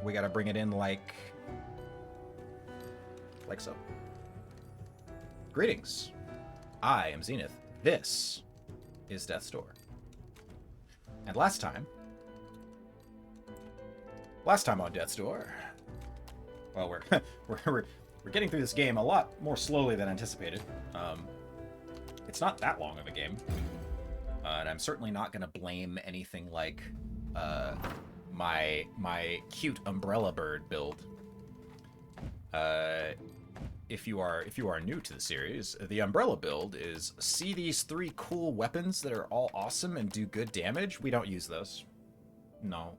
we gotta bring it in like so. Greetings. I am Xeneth. This is Death's Door. And last time on Death's Door, well, we're getting through this game a lot more slowly than anticipated. It's not that long of a game, and I'm certainly not going to blame anything like my cute umbrella bird build. If you are new to the series, the umbrella build is see these 3 cool weapons that are all awesome and do good damage. We don't use those. No,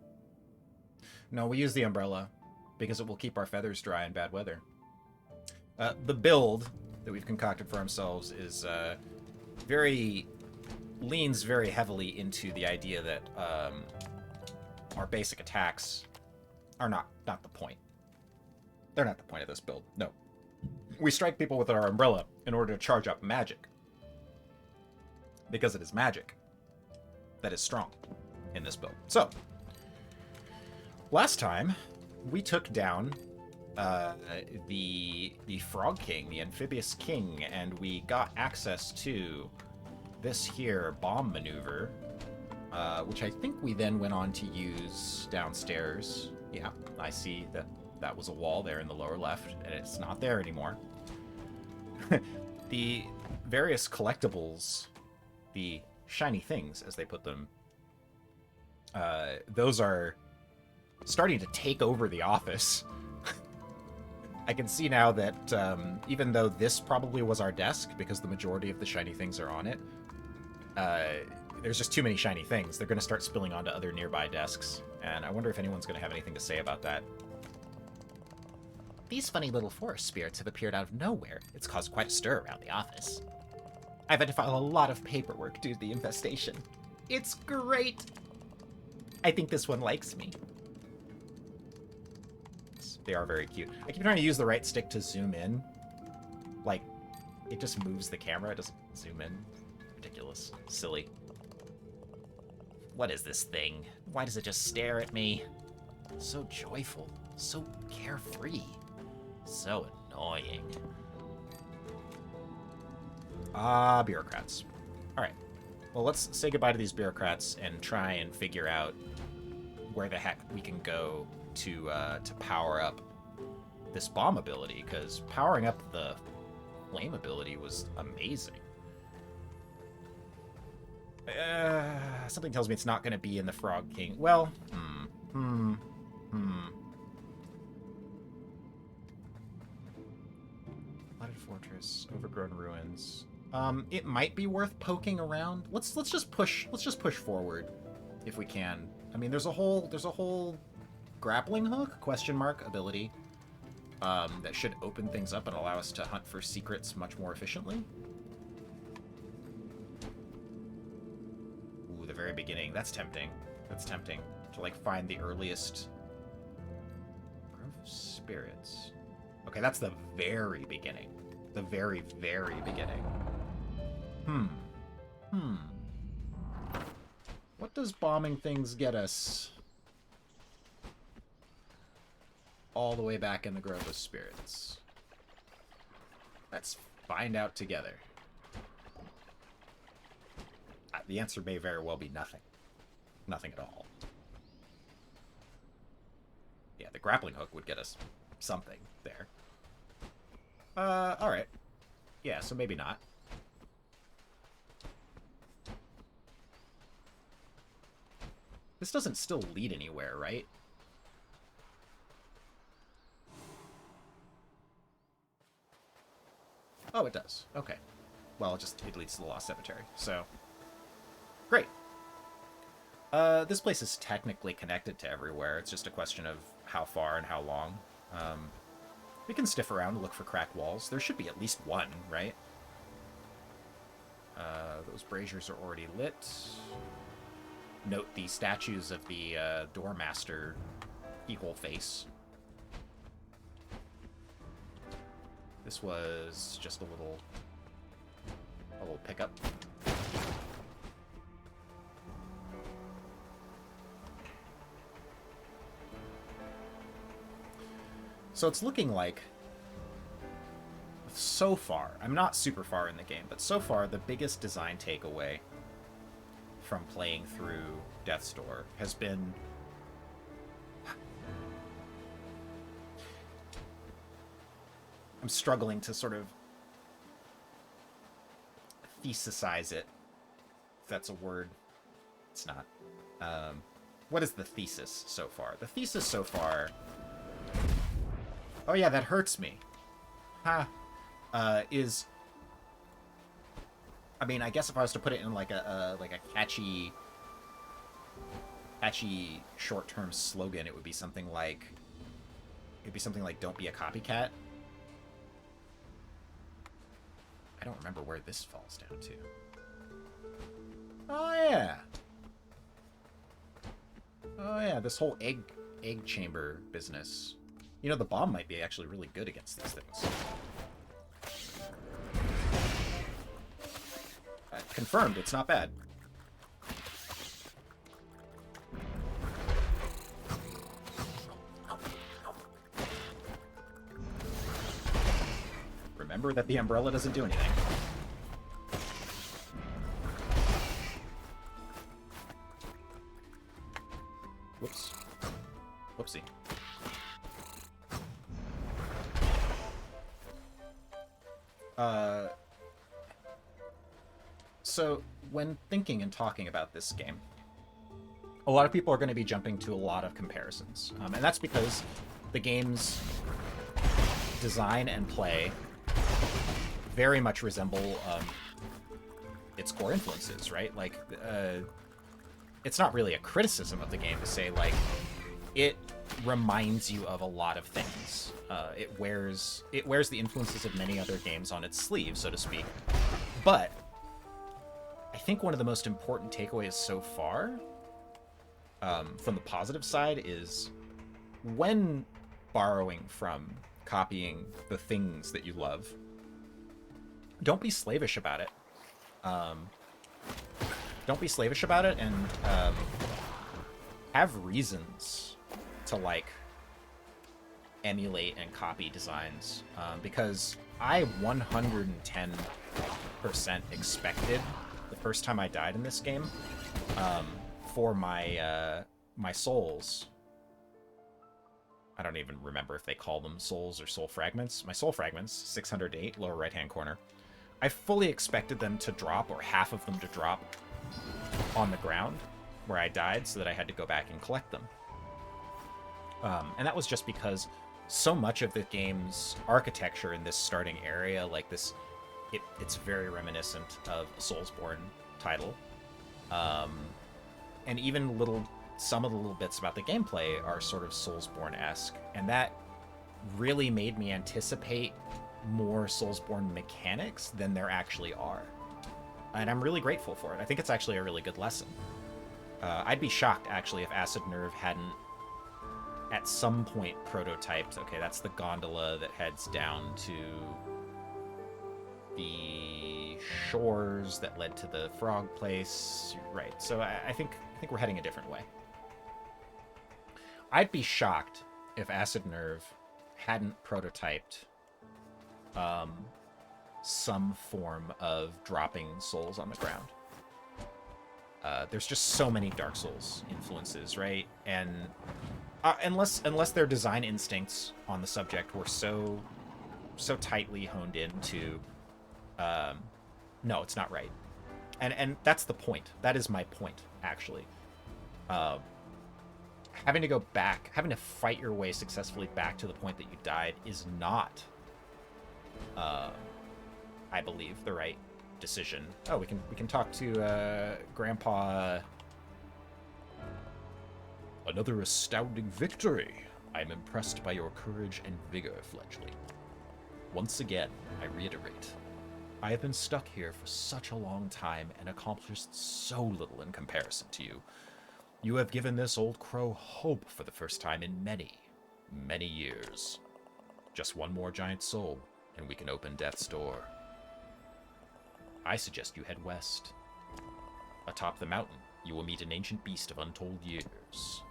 we use the umbrella because it will keep our feathers dry in bad weather. The build that we've concocted for ourselves is leans very heavily into the idea that our basic attacks are not the point. They're not the point of this build. No. We strike people with our umbrella in order to charge up magic. Because it is magic that is strong in this build. So, last time, we took down the Frog King, the Amphibious King, and we got access to this here bomb maneuver, which I think we then went on to use downstairs. Yeah, I see that was a wall there in the lower left, and it's not there anymore. The various collectibles, the shiny things, as they put them, those are starting to take over the office. I can see now that even though this probably was our desk, because the majority of the shiny things are on it, there's just too many shiny things. They're going to start spilling onto other nearby desks, and I wonder if anyone's going to have anything to say about that. These funny little forest spirits have appeared out of nowhere. It's caused quite a stir around the office. I've had to file a lot of paperwork due to the infestation. It's great! I think this one likes me. They are very cute. I keep trying to use the right stick to zoom in. Like, it just moves the camera, it doesn't zoom in. Ridiculous. Silly. What is this thing? Why does it just stare at me? So joyful. So carefree. So annoying. Bureaucrats. Alright. Well, let's say goodbye to these bureaucrats and try and figure out where the heck we can go to power up this bomb ability, because powering up the flame ability was amazing. Something tells me it's not going to be in the Frog King. Well, Flooded Fortress, Overgrown Ruins. It might be worth poking around. Let's just push forward if we can. I mean, there's a whole grappling hook ability that should open things up and allow us to hunt for secrets much more efficiently. Ooh, the very beginning. That's tempting. That's tempting to like find the earliest Grove of Spirits. Okay, that's the very beginning. The very, very beginning. What does bombing things get us all the way back in the Grove of Spirits? Let's find out together. The answer may very well be nothing. Nothing at all. Yeah, the grappling hook would get us something there. Alright. Yeah, so maybe not. This doesn't still lead anywhere, right? Oh, it does. Okay. Well, it leads to the Lost Cemetery, so... Great. This place is technically connected to everywhere. It's just a question of how far and how long. We can stiff around and look for cracked walls. There should be at least one, right? Those braziers are already lit. Note the statues of the Doormaster keyhole face. This was just a little pickup. So it's looking like, so far, I'm not super far in the game, but so far the biggest design takeaway from playing through Death's Door has been I'm struggling to sort of thesisize it, if that's a word. It's not. What is the thesis so far? The thesis so far... Oh yeah, that hurts me. Ha. Is... I mean, I guess if I was to put it in like a catchy short-term slogan, it would be something like... "Don't be a copycat." I don't remember where this falls down to. Oh yeah. Oh yeah, this whole egg chamber business. You know, the bomb might be actually really good against these things. Confirmed, it's not bad. Remember that the umbrella doesn't do anything. Whoops. Whoopsie. So, when thinking and talking about this game, a lot of people are going to be jumping to a lot of comparisons. And that's because the game's design and play very much resemble its core influences, right? Like, it's not really a criticism of the game to say, like, it reminds you of a lot of things. It wears the influences of many other games on its sleeve, so to speak. But I think one of the most important takeaways so far, from the positive side, is when borrowing from, copying the things that you love, don't be slavish about it. Don't be slavish about it, and have reasons to, like, emulate and copy designs, because I 110% expected the first time I died in this game, for my my souls. I don't even remember if they call them souls or soul fragments. My soul fragments, 608, lower right-hand corner. I fully expected them to drop, or half of them to drop, on the ground where I died, so that I had to go back and collect them. And that was just because so much of the game's architecture in this starting area, like this, it's very reminiscent of a Soulsborne title. And even some of the little bits about the gameplay are sort of Soulsborne-esque, and that really made me anticipate more Soulsborne mechanics than there actually are. And I'm really grateful for it. I think it's actually a really good lesson. I'd be shocked, actually, if Acid Nerve hadn't at some point prototyped, okay, that's the gondola that heads down to the shores that led to the frog place. Right, so I think we're heading a different way. I'd be shocked if Acid Nerve hadn't prototyped some form of dropping souls on the ground. There's just so many Dark Souls influences, right? And unless their design instincts on the subject were so tightly honed into, no, it's not right. And that's the point. That is my point, actually. Having to go back, having to fight your way successfully back to the point that you died is not, I believe, the right decision. Oh, we can talk to Grandpa. Another astounding victory. I am impressed by your courage and vigor, fledgling. Once again, I reiterate, I have been stuck here for such a long time and accomplished so little in comparison to you. You have given this old crow hope for the first time in many, many years. Just one more giant soul, and we can open Death's Door. I suggest you head west. Atop the mountain, you will meet an ancient beast of untold years.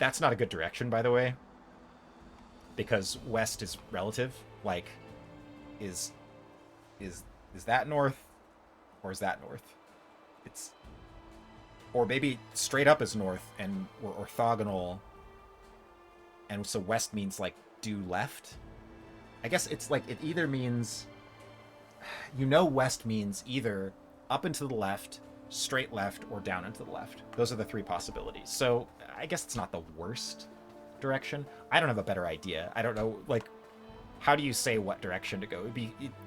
That's not a good direction, by the way, because west is relative. Like, is is that north, or is that north? It's, or maybe straight up is north and we're orthogonal, and so west means like due left. I guess it's like it either means, west means either up and to the left, straight left, or down and to the left. Those are the three possibilities. So I guess it's not the worst direction. I don't have a better idea. I don't know, like, how do you say what direction to go?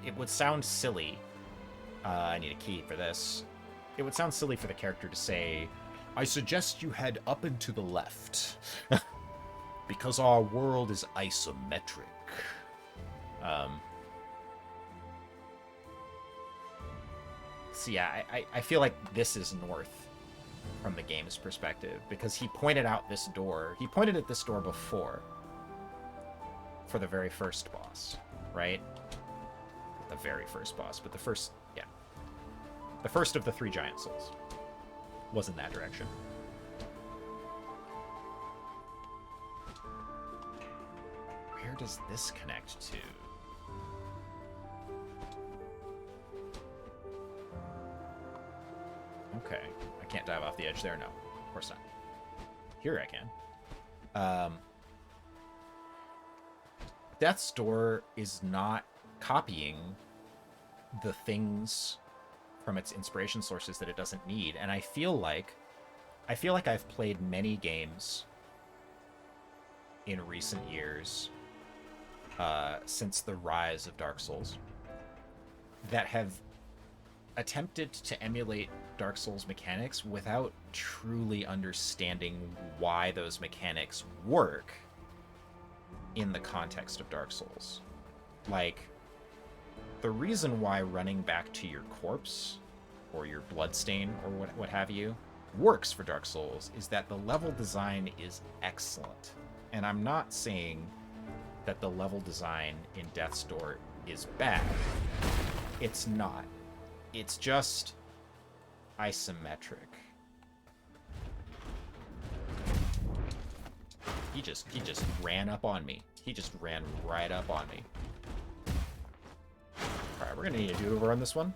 It would sound silly. I need a key for this. It would sound silly for the character to say, I suggest you head up and to the left. Because our world is isometric. So yeah, I feel like this is north from the game's perspective, because he pointed out this door. He pointed at this door before for the very first boss, right? The very first boss, but the first, yeah. The first of the 3 giant souls was in that direction. Where does this connect to? Okay, I can't dive off the edge there, no. Of course not. Here I can. Death's Door is not copying the things from its inspiration sources that it doesn't need, and I feel like I've played many games in recent years, since the rise of Dark Souls, that have attempted to emulate Dark Souls mechanics without truly understanding why those mechanics work in the context of Dark Souls. Like, the reason why running back to your corpse or your bloodstain or what have you works for Dark Souls is that the level design is excellent. And I'm not saying that the level design in Death's Door is bad. It's not. It's just isometric. He just ran up on me. He just ran right up on me. Alright, we're gonna need a do-over on this one.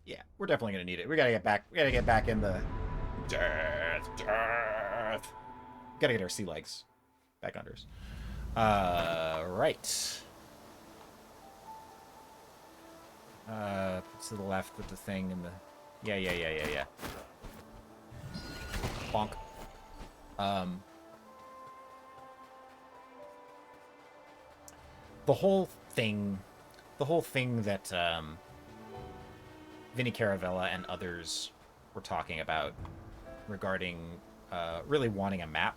Yeah, we're definitely gonna need it. We gotta get back in the death. Gotta get our sea legs back unders. Right. To the left with the thing and the... Yeah. Bonk. The whole thing that, Vinny Caravella and others were talking about regarding, really wanting a map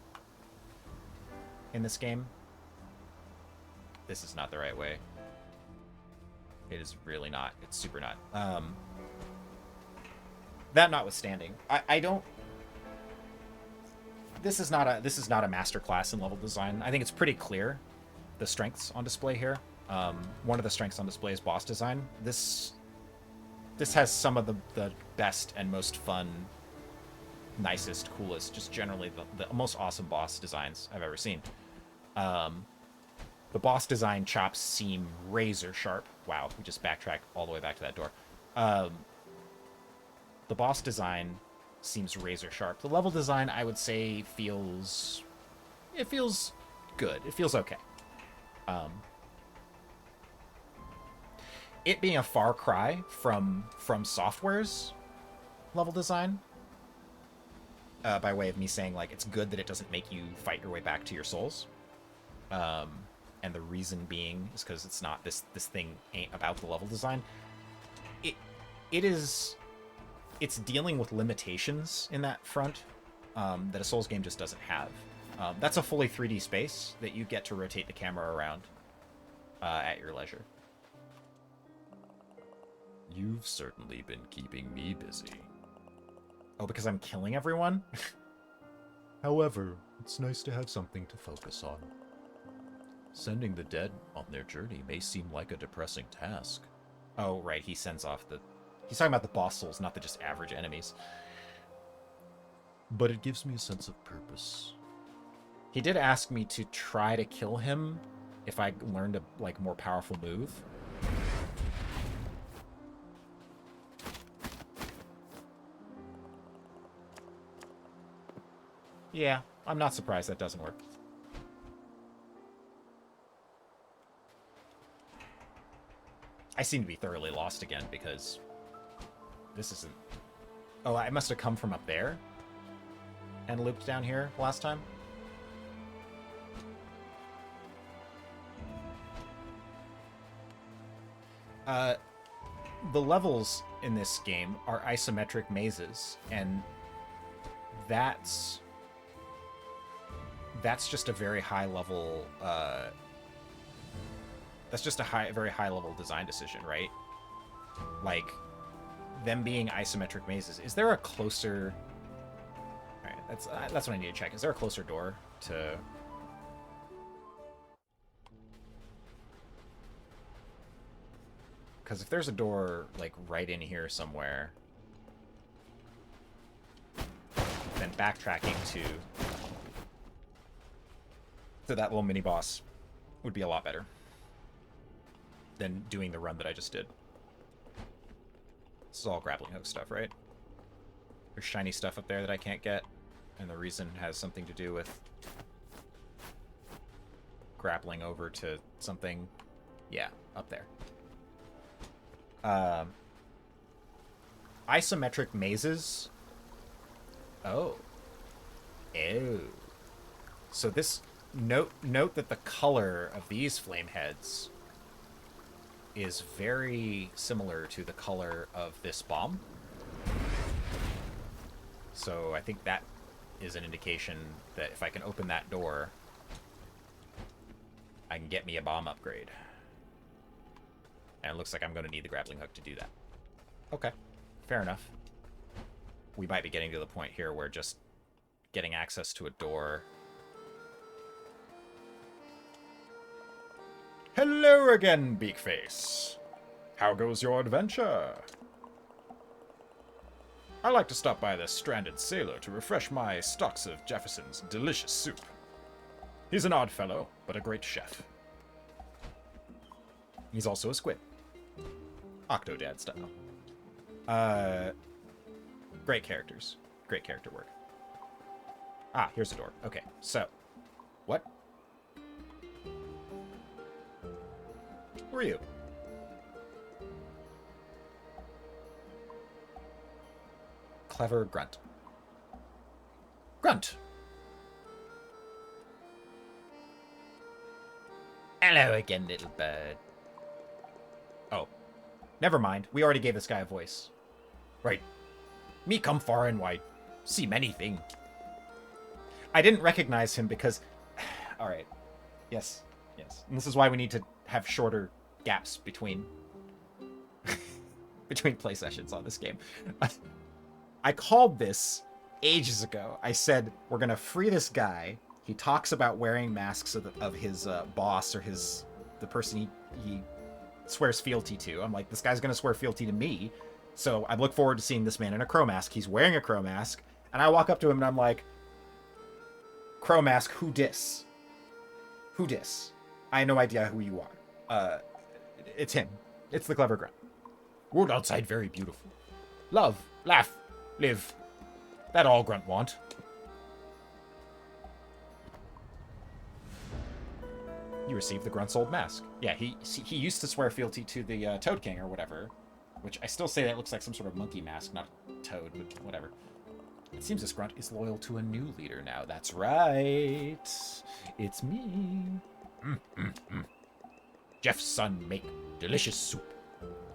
in this game. This is not the right way. It is really not. It's super not. That notwithstanding, I don't... This is not a masterclass in level design. I think it's pretty clear the strengths on display here. One of the strengths on display is boss design. This has some of the best and most fun, nicest, coolest, just generally the most awesome boss designs I've ever seen. The boss design chops seem razor sharp. Wow, we just backtracked all the way back to that door. The boss design seems razor sharp. The level design, I would say, feels good. It feels okay. It being a far cry from Software's level design, by way of me saying, like, it's good that it doesn't make you fight your way back to your souls. And the reason being is because it's not this thing ain't about the level design. It's dealing with limitations in that front that a Souls game just doesn't have. That's a fully 3D space that you get to rotate the camera around at your leisure. You've certainly been keeping me busy. Oh, because I'm killing everyone? However, it's nice to have something to focus on. Sending the dead on their journey may seem like a depressing task, Oh, right, he sends off the... He's talking about the boss souls, not the just average enemies. But it gives me a sense of purpose. He did ask me to try to kill him if I learned a, like, more powerful move. Yeah, I'm not surprised that doesn't work. I seem to be thoroughly lost again because this isn't... Oh, I must have come from up there and looped down here last time. The levels in this game are isometric mazes, and that's just a very high level that's just a very high level design decision, right? Like, them being isometric mazes. Is there a closer... Alright, that's what I need to check. Is there a closer door to... Because if there's a door, like, right in here somewhere, then backtracking to that little mini-boss would be a lot better than doing the run that I just did. This is all grappling hook stuff, right? There's shiny stuff up there that I can't get, and the reason has something to do with grappling over to something. Yeah, up there. Isometric mazes. Oh. Oh. So this... Note that the color of these flame heads is very similar to the color of this bomb. So I think that is an indication that if I can open that door, I can get me a bomb upgrade. And it looks like I'm going to need the grappling hook to do that. Okay, fair enough. We might be getting to the point here where just getting access to a door... Hello again, Beakface. How goes your adventure? I like to stop by the stranded sailor to refresh my stocks of Jefferson's delicious soup. He's an odd fellow, but a great chef. He's also a squid. Octodad style. Great characters. Great character work. Ah, here's a door. Okay, so. What? Who are you? Clever grunt. Grunt! Hello again, little bird. Oh. Never mind. We already gave this guy a voice. Right. Me come far and wide. See many thing. I didn't recognize him because... Alright. Yes. Yes. And this is why we need to have shorter gaps between... between play sessions on this game. I called this ages ago. I said, we're going to free this guy. He talks about wearing masks of his boss or the person he swears fealty to. I'm like, this guy's going to swear fealty to me. So I look forward to seeing this man in a crow mask. He's wearing a crow mask. And I walk up to him and I'm like, crow mask, who dis? Who dis? I have no idea who you are. It's him. It's the clever grunt. World outside very beautiful. Love, laugh, live. That all grunt want. You received the grunt's old mask. Yeah, he used to swear fealty to the Toad King or whatever, which I still say that looks like some sort of monkey mask, not a toad, but whatever. It seems this grunt is loyal to a new leader now. That's right. It's me. Jeff's son make delicious soup.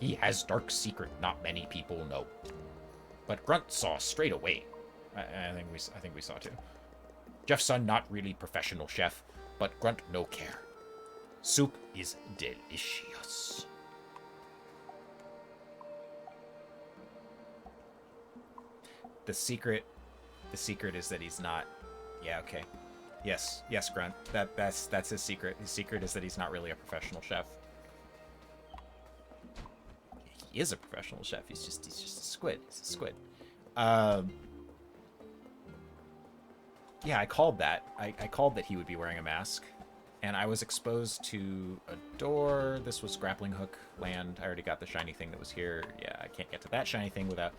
He has dark secret not many people know. But Grunt saw straight away. I think we saw too. Jeff's son not really professional chef, but Grunt no care. Soup is delicious. The secret is that he's not. Yeah, okay. Yes, Grunt. That's his secret. His secret is that he's not really a professional chef. he is a professional chef. He's just a squid. He's a squid. Yeah, I called that. I called that he would be wearing a mask. And I was exposed to a door. This was grappling hook land. I already got the shiny thing that was here. Yeah, I can't get to that shiny thing without...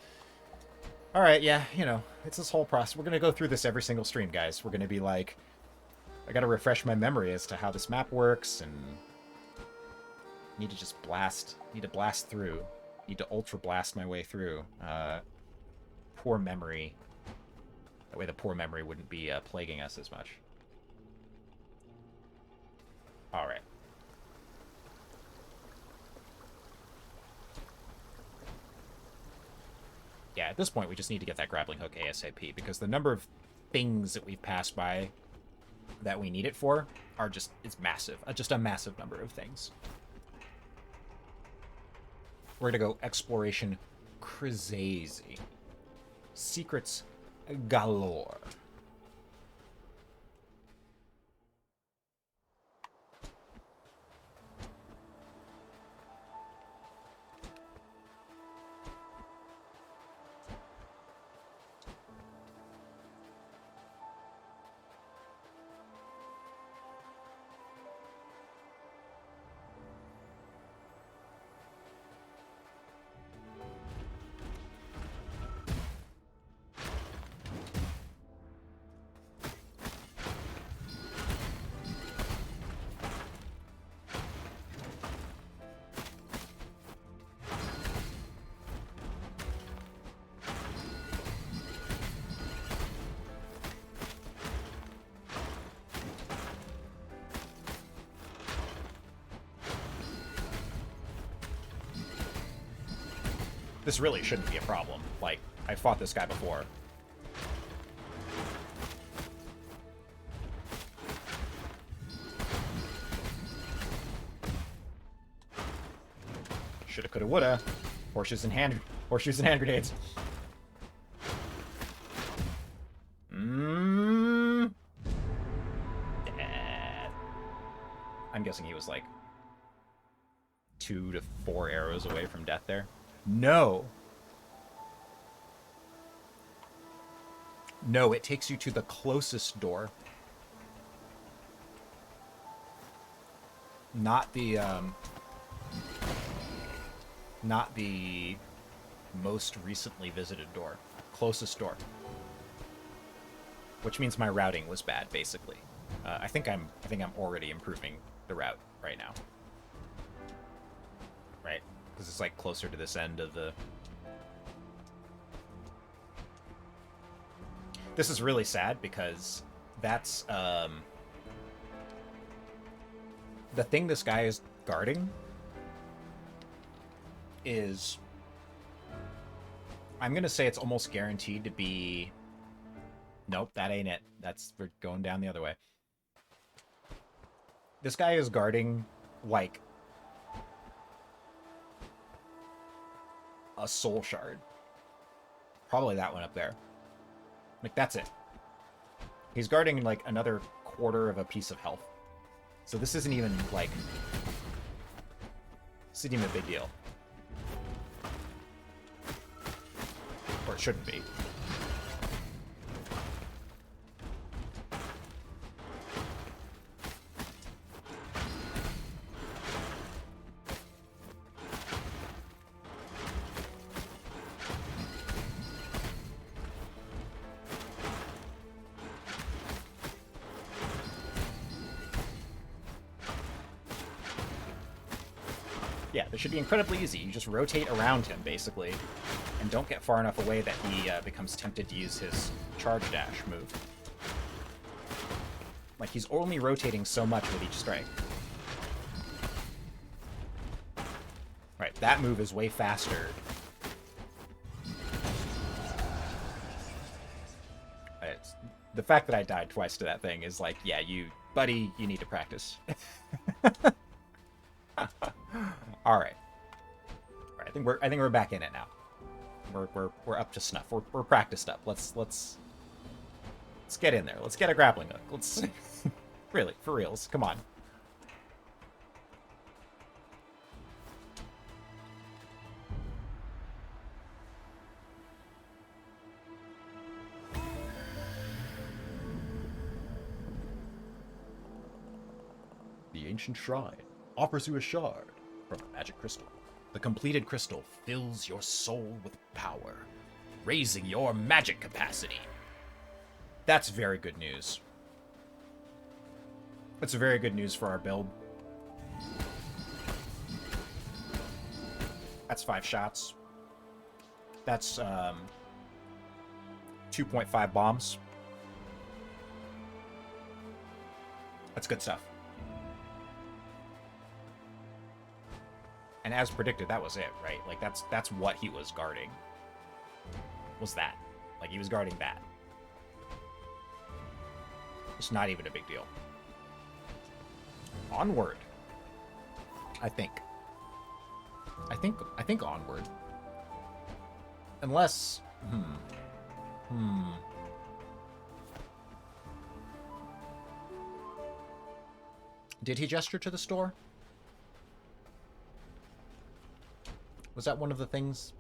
Alright, yeah, you know, it's this whole process. We're going to go through this every single stream, guys. We're going to be like... I got to refresh my memory as to how this map works, and... Need to just blast. Need to blast through. Need to ultra blast my way through. Poor memory. That way the poor memory wouldn't be plaguing us as much. Alright. Yeah, at this point we just need to get that grappling hook ASAP, because the number of things that we've passed by that we need it for are just, it's massive. Just a massive number of things. We're gonna go exploration crazy. Secrets galore. This really shouldn't be a problem. Like, I fought this guy before. Shoulda, coulda, woulda. Horseshoes and hand grenades. I'm guessing he was like 2 to 4 arrows away from death there. No. No, it takes you to the closest door. Not the most recently visited door. Closest door. Which means my routing was bad, basically. I think I'm already improving the route right now. Right? Because it's like closer to this end of the... This is really sad because that's the thing this guy is guarding is, I'm gonna say it's almost guaranteed to be... Nope, that ain't it. We're going down the other way. This guy is guarding like a soul shard. Probably that one up there. Like, that's it. He's guarding, like, another quarter of a piece of health. So this isn't even, like... This isn't even a big deal. Or it shouldn't be. Yeah, this should be incredibly easy. You just rotate around him, basically, and don't get far enough away that he becomes tempted to use his charge dash move. Like, he's only rotating so much with each strike. Right, that move is way faster. The fact that I died twice to that thing is like, yeah, buddy, you need to practice. All right. I think we're back in it now. We're up to snuff. We're practiced up. Let's get in there. Let's get a grappling hook. Let's really, for reals. Come on. The ancient shrine offers you a shard from a magic crystal. The completed crystal fills your soul with power, raising your magic capacity. That's very good news. That's very good news for our build. That's 5 shots. That's 2.5 bombs. That's good stuff. And as predicted, that was it, right? Like, that's what he was guarding. Was that. Like, he was guarding that. It's not even a big deal. Onward. I think onward. Unless... Did he gesture to the store? Was that one of the things?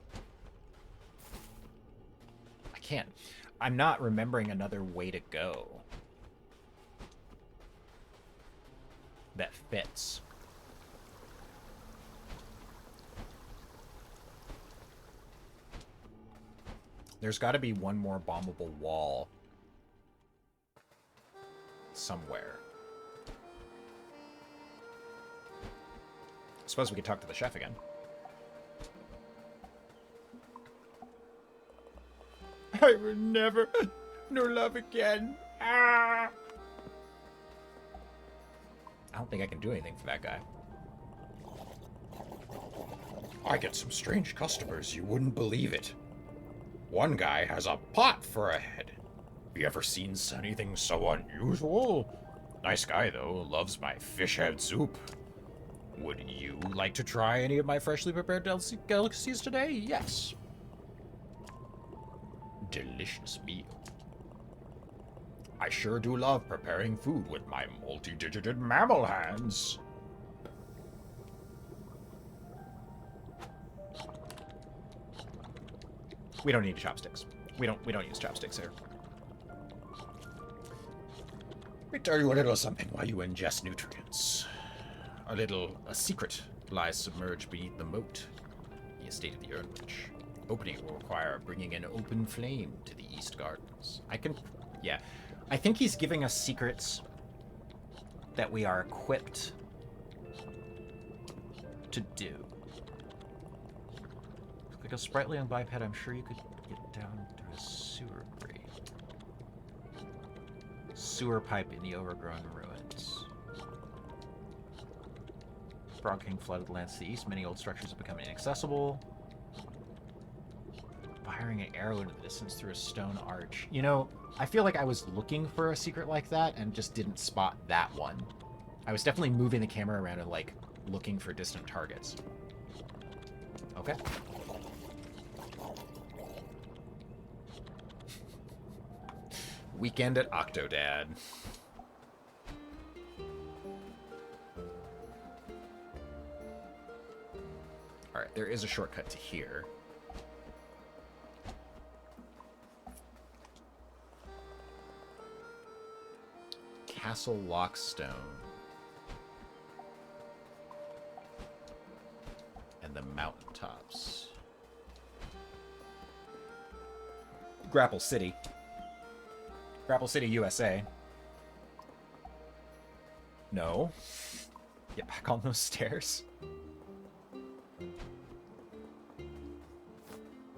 I can't. I'm not remembering another way to go that fits. There's got to be one more bombable wall somewhere. I suppose we could talk to the chef again. I will never know love again. Ah! I don't think I can do anything for that guy. I get some strange customers, you wouldn't believe it. One guy has a pot for a head. Have you ever seen anything so unusual? Nice guy, though. Loves my fish head soup. Would you like to try any of my freshly prepared delicacies today? Yes. Delicious meal. I sure do love preparing food with my multi-digited mammal hands. We don't need chopsticks. We don't use chopsticks here. Let me tell you a little something while you ingest nutrients. A secret lies submerged beneath the moat, the estate of the Urnwitch. Opening it will require bringing an open flame to the East Gardens. Yeah. I think he's giving us secrets that we are equipped to do. Like a sprightly young biped, I'm sure you could get down to a sewer grate. Sewer pipe in the overgrown ruins. Frog King flooded the lands to the east. Many old structures have become inaccessible. Firing an arrow into the distance through a stone arch. You know, I feel like I was looking for a secret like that and just didn't spot that one. I was definitely moving the camera around and, like, looking for distant targets. Okay. Weekend at Octodad. Alright, there is a shortcut to here. Castle Lockstone. And the mountaintops. Grapple City. Grapple City, USA. No. Get back on those stairs.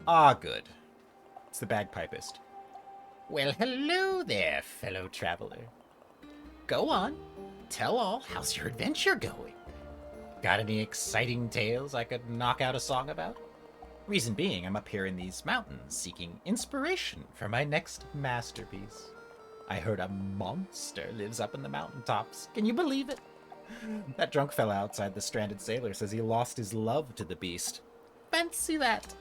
Ah, good. It's the bagpipist. Well, hello there, fellow traveler. Go on. Tell all. How's your adventure going? Got any exciting tales I could knock out a song about? Reason being, I'm up here in these mountains seeking inspiration for my next masterpiece. I heard a monster lives up in the mountaintops. Can you believe it? That drunk fella outside the stranded sailor says he lost his love to the beast. Fancy that.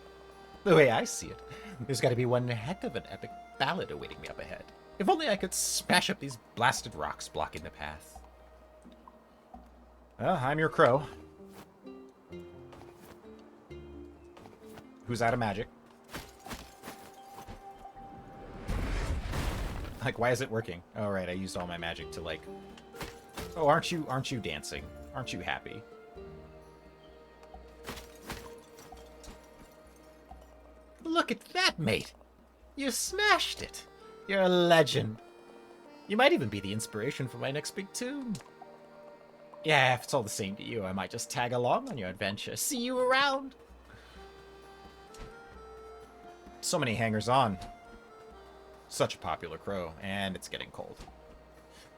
The way I see it, there's got to be one heck of an epic ballad awaiting me up ahead. If only I could smash up these blasted rocks blocking the path. I'm your crow. Who's out of magic? Like, why is it working? Oh, right, I used all my magic to, like, Oh, aren't you dancing? Aren't you happy? Look at that, mate! You smashed it! You're a legend. You might even be the inspiration for my next big tune. Yeah, if it's all the same to you, I might just tag along on your adventure. See you around! So many hangers-on. Such a popular crow, and it's getting cold.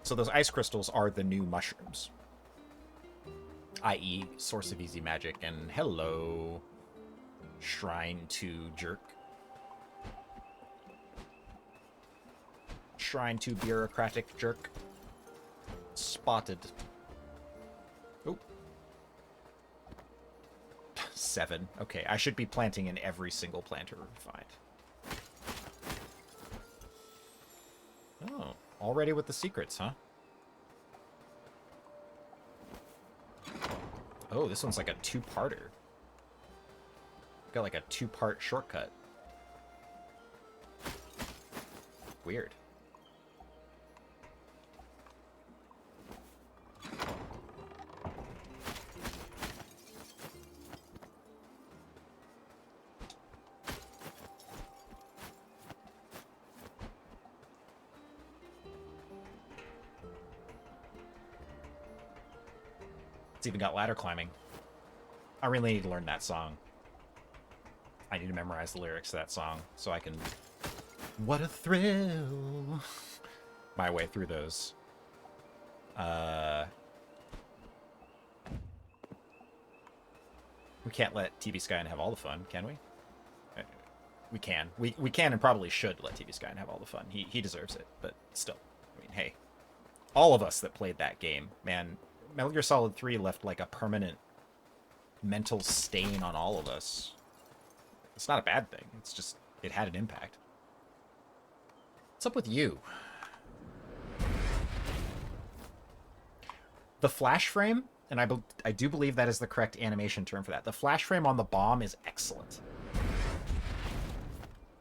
So those ice crystals are the new mushrooms. I.e., source of easy magic, and hello, shrine to jerk. Shrine to bureaucratic jerk. Spotted. Oh. 7. Okay, I should be planting in every single planter we find. Oh, already with the secrets, huh? Oh, this one's like a 2-parter. Got like a 2-part shortcut. Weird. It's even got ladder climbing. I really need to learn that song. I need to memorize the lyrics to that song so I can... What a thrill! My way through those. We can't let TV Skyen have all the fun, can we? We can. We can and probably should let TV Skyen have all the fun. He deserves it, but still. I mean, hey. All of us that played that game, man, Metal Gear Solid 3 left like a permanent mental stain on all of us. It's not a bad thing. It's just, it had an impact. What's up with you? The flash frame, and I do believe that is the correct animation term for that. The flash frame on the bomb is excellent.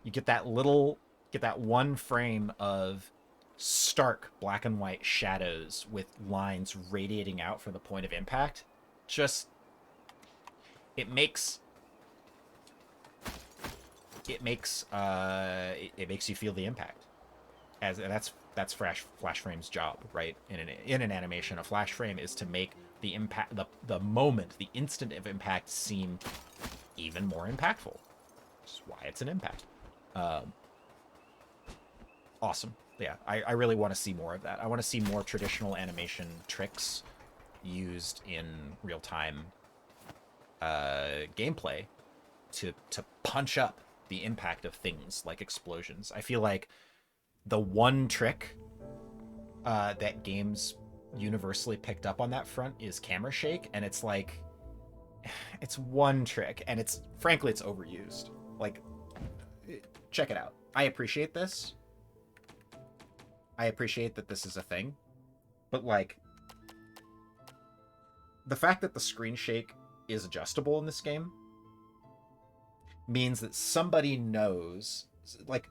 You get that one frame of stark black and white shadows with lines radiating out from the point of impact. Just, it makes you feel the impact. And that's flash frame's job, right? In an animation, a flash frame is to make the impact, the moment, the instant of impact seem even more impactful. Which is why it's an impact. Awesome. Yeah, I really want to see more of that. I want to see more traditional animation tricks used in real-time gameplay to punch up the impact of things like explosions. I feel like the one trick that games universally picked up on that front is camera shake, and it's like, it's one trick, and frankly, it's overused. Like, check it out. I appreciate this. I appreciate that this is a thing, but like, the fact that the screen shake is adjustable in this game means that somebody knows, like,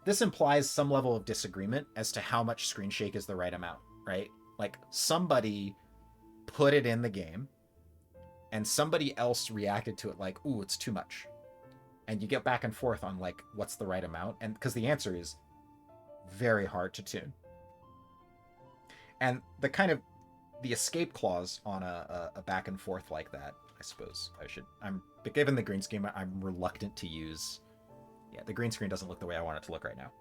this implies some level of disagreement as to how much screen shake is the right amount, right? Like, somebody put it in the game and somebody else reacted to it like, ooh, it's too much. And you get back and forth on like, what's the right amount? And because the answer is very hard to tune. And the escape clause on a back and forth like that, I suppose given the green screen, I'm reluctant to use. Yeah, the green screen doesn't look the way I want it to look right now.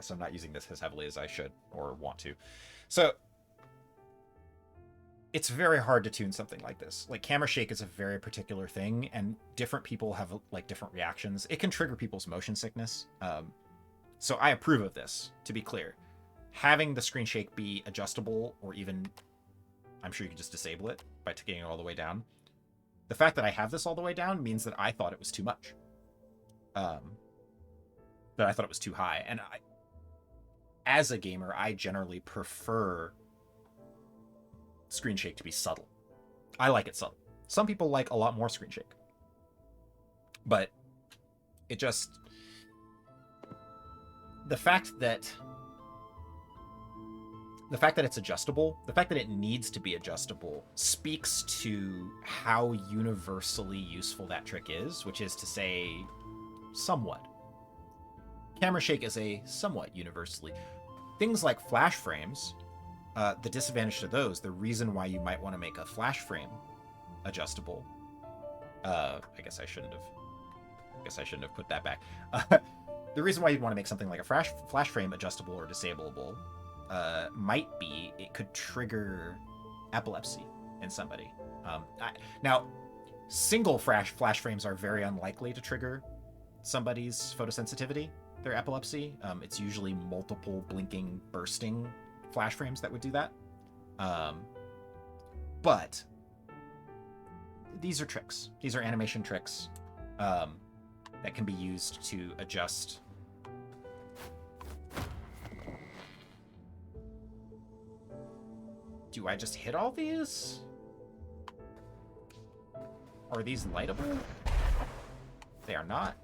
So I'm not using this as heavily as I should or want to. So it's very hard to tune something like this. Like, camera shake is a very particular thing, and different people have like different reactions. It can trigger people's motion sickness. So I approve of this, to be clear. Having the screen shake be adjustable, or even, I'm sure you can just disable it by taking it all the way down. The fact that I have this all the way down means that I thought it was too much. That I thought it was too high. And as a gamer, I generally prefer screen shake to be subtle. I like it subtle. Some people like a lot more screen shake. But it just... the fact that the fact that it's adjustable, the fact that it needs to be adjustable, speaks to how universally useful that trick is, which is to say, somewhat. Camera shake is a somewhat universally. Things like flash frames, the disadvantage to those, the reason why you might want to make a flash frame adjustable. I guess I shouldn't have put that back. The reason why you'd want to make something like a flash frame adjustable or disableable might be it could trigger epilepsy in somebody. Now, single flash frames are very unlikely to trigger somebody's photosensitivity, their epilepsy. It's usually multiple blinking, bursting flash frames that would do that. But these are tricks. These are animation tricks that can be used to adjust. Do I just hit all these? Are these lightable? They are not.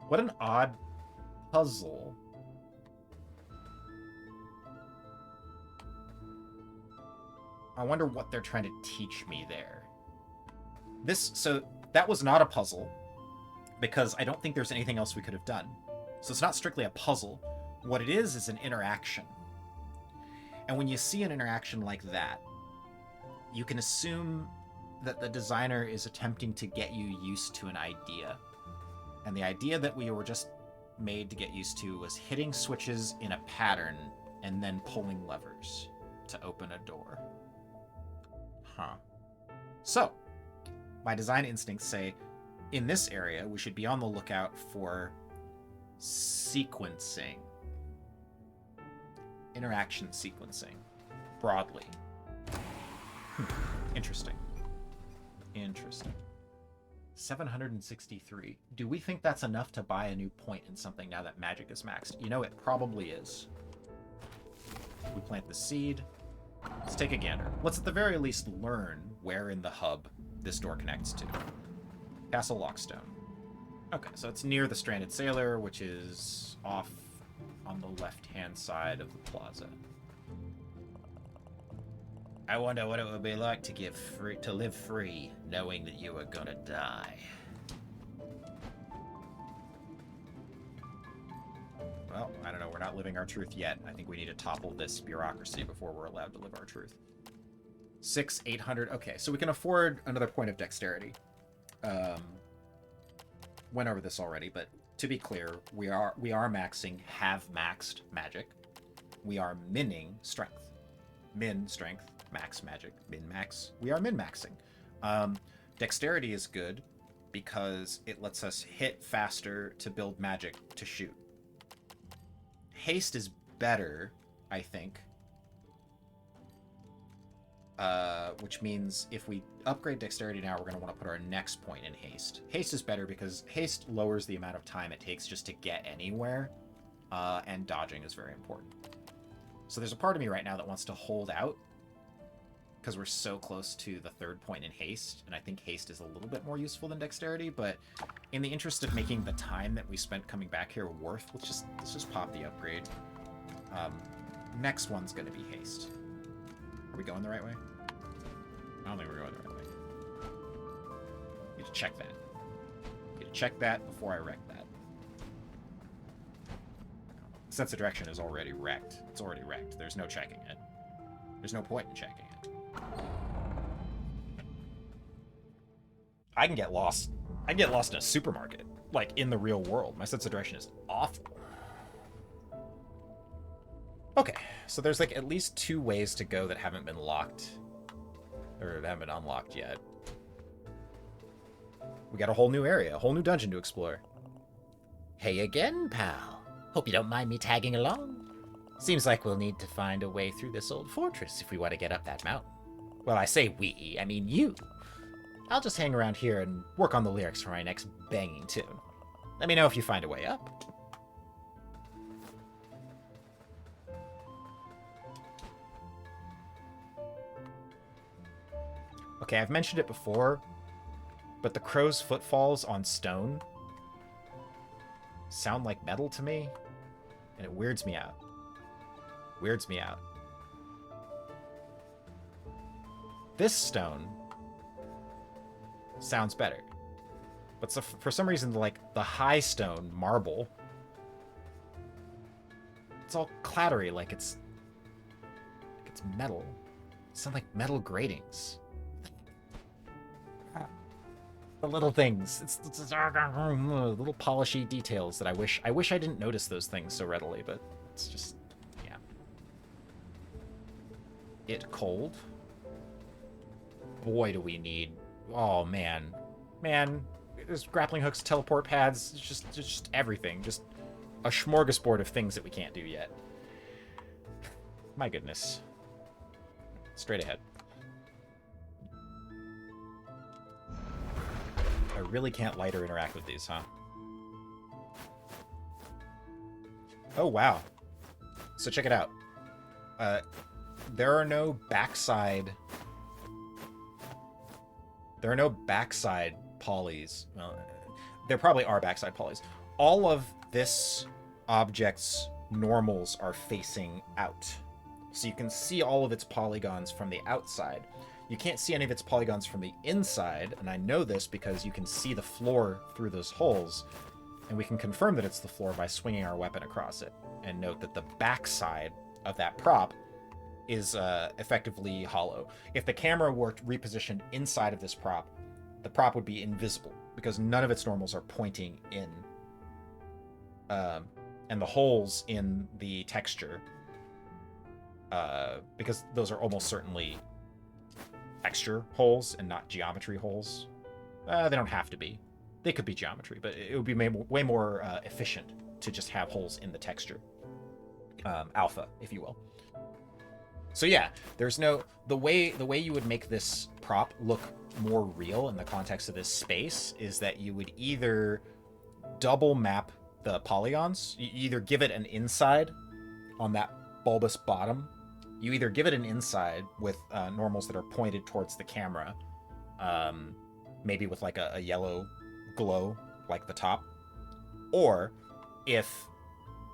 What an odd puzzle. I wonder what they're trying to teach me there. So that was not a puzzle, because I don't think there's anything else we could have done. So it's not strictly a puzzle. What it is an interaction. And when you see an interaction like that, you can assume that the designer is attempting to get you used to an idea. And the idea that we were just made to get used to was hitting switches in a pattern and then pulling levers to open a door. Huh. So, my design instincts say, in this area, we should be on the lookout for sequencing. Interaction sequencing, broadly. Interesting. Interesting. 763. Do we think that's enough to buy a new point in something now that magic is maxed? You know, it probably is. We plant the seed. Let's take a gander. Let's at the very least learn where in the hub this door connects to. Castle Lockstone. Okay, so it's near the Stranded Sailor, which is off on the left-hand side of the plaza. I wonder what it would be like to live free, knowing that you are gonna die. Well, I don't know. We're not living our truth yet. I think we need to topple this bureaucracy before we're allowed to live our truth. 800. Okay, so we can afford another point of dexterity. Went over this already, but to be clear, we are have maxed magic. We are minning strength. Min strength. Max magic, min-max. We are min-maxing. Dexterity is good because it lets us hit faster to build magic to shoot. Haste is better, I think. Which means if we upgrade dexterity now, we're going to want to put our next point in haste. Haste is better because haste lowers the amount of time it takes just to get anywhere, and dodging is very important. So there's a part of me right now that wants to hold out because we're so close to the third point in haste, and I think haste is a little bit more useful than dexterity, but in the interest of making the time that we spent coming back here worth, let's just pop the upgrade. Next one's going to be haste. Are we going the right way? I don't think we're going the right way. Need to check that. Need to check that before I wreck that. Sense of direction is already wrecked. It's already wrecked. There's no checking it. There's no point in checking it. I can get lost. I can get lost in a supermarket, like in the real world. My sense of direction is awful. Okay, so there's like at least 2 ways to go that haven't been locked, or haven't been unlocked yet. We got a whole new area, a whole new dungeon to explore. Hey again, pal. Hope you don't mind me tagging along. Seems like we'll need to find a way through this old fortress if we want to get up that mountain. Well, I say we, I mean you. I'll just hang around here and work on the lyrics for my next banging tune. Let me know if you find a way up. Okay, I've mentioned it before, but the crow's footfalls on stone sound like metal to me, and it weirds me out. Weirds me out. This stone sounds better. But so for some reason, like, the high stone, marble, it's all clattery, like it's metal. It sounds like metal gratings. The little things. It's little polishy details that I wish I didn't notice those things so readily, but it's just, yeah. It cold. Boy, do we need. Oh man, there's grappling hooks, teleport pads, just everything, just a smorgasbord of things that we can't do yet. My goodness. Straight ahead. I really can't light or interact with these, huh? Oh, wow. So check it out. There are no backside polys. Well, there probably are backside polys. All of this object's normals are facing out. So you can see all of its polygons from the outside. You can't see any of its polygons from the inside, and I know this because you can see the floor through those holes, and we can confirm that it's the floor by swinging our weapon across it. And note that the backside of that prop is effectively hollow. If the camera were repositioned inside of this prop, the prop would be invisible because none of its normals are pointing in. And the holes in the texture, because those are almost certainly texture holes and not geometry holes. They don't have to be. They could be geometry, but it would be way more efficient to just have holes in the texture. Alpha, if you will. So yeah, there's no... The way you would make this prop look more real in the context of this space is that you would either double map the polygons. You either give it an inside on that bulbous bottom. You either give it an inside with normals that are pointed towards the camera, maybe with like a yellow glow like the top, or if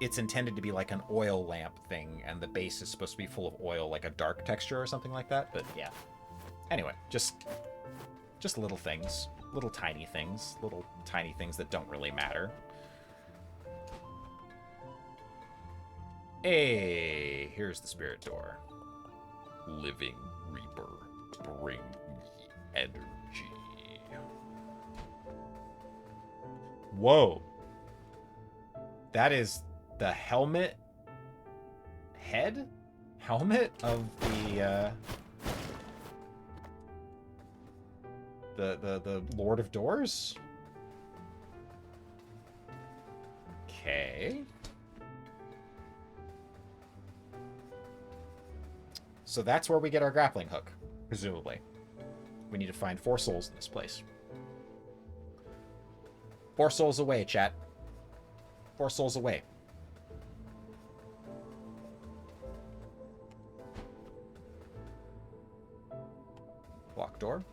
it's intended to be like an oil lamp thing and the base is supposed to be full of oil, like a dark texture or something like that. But yeah, anyway, just little things, little tiny things that don't really matter. Hey, here's the spirit door. Living Reaper, bring me energy. Whoa. That is the helmet of the Lord of Doors? Okay. So that's where we get our grappling hook, presumably. We need to find 4 souls in this place. 4 souls away, chat. 4 souls away. Locked door.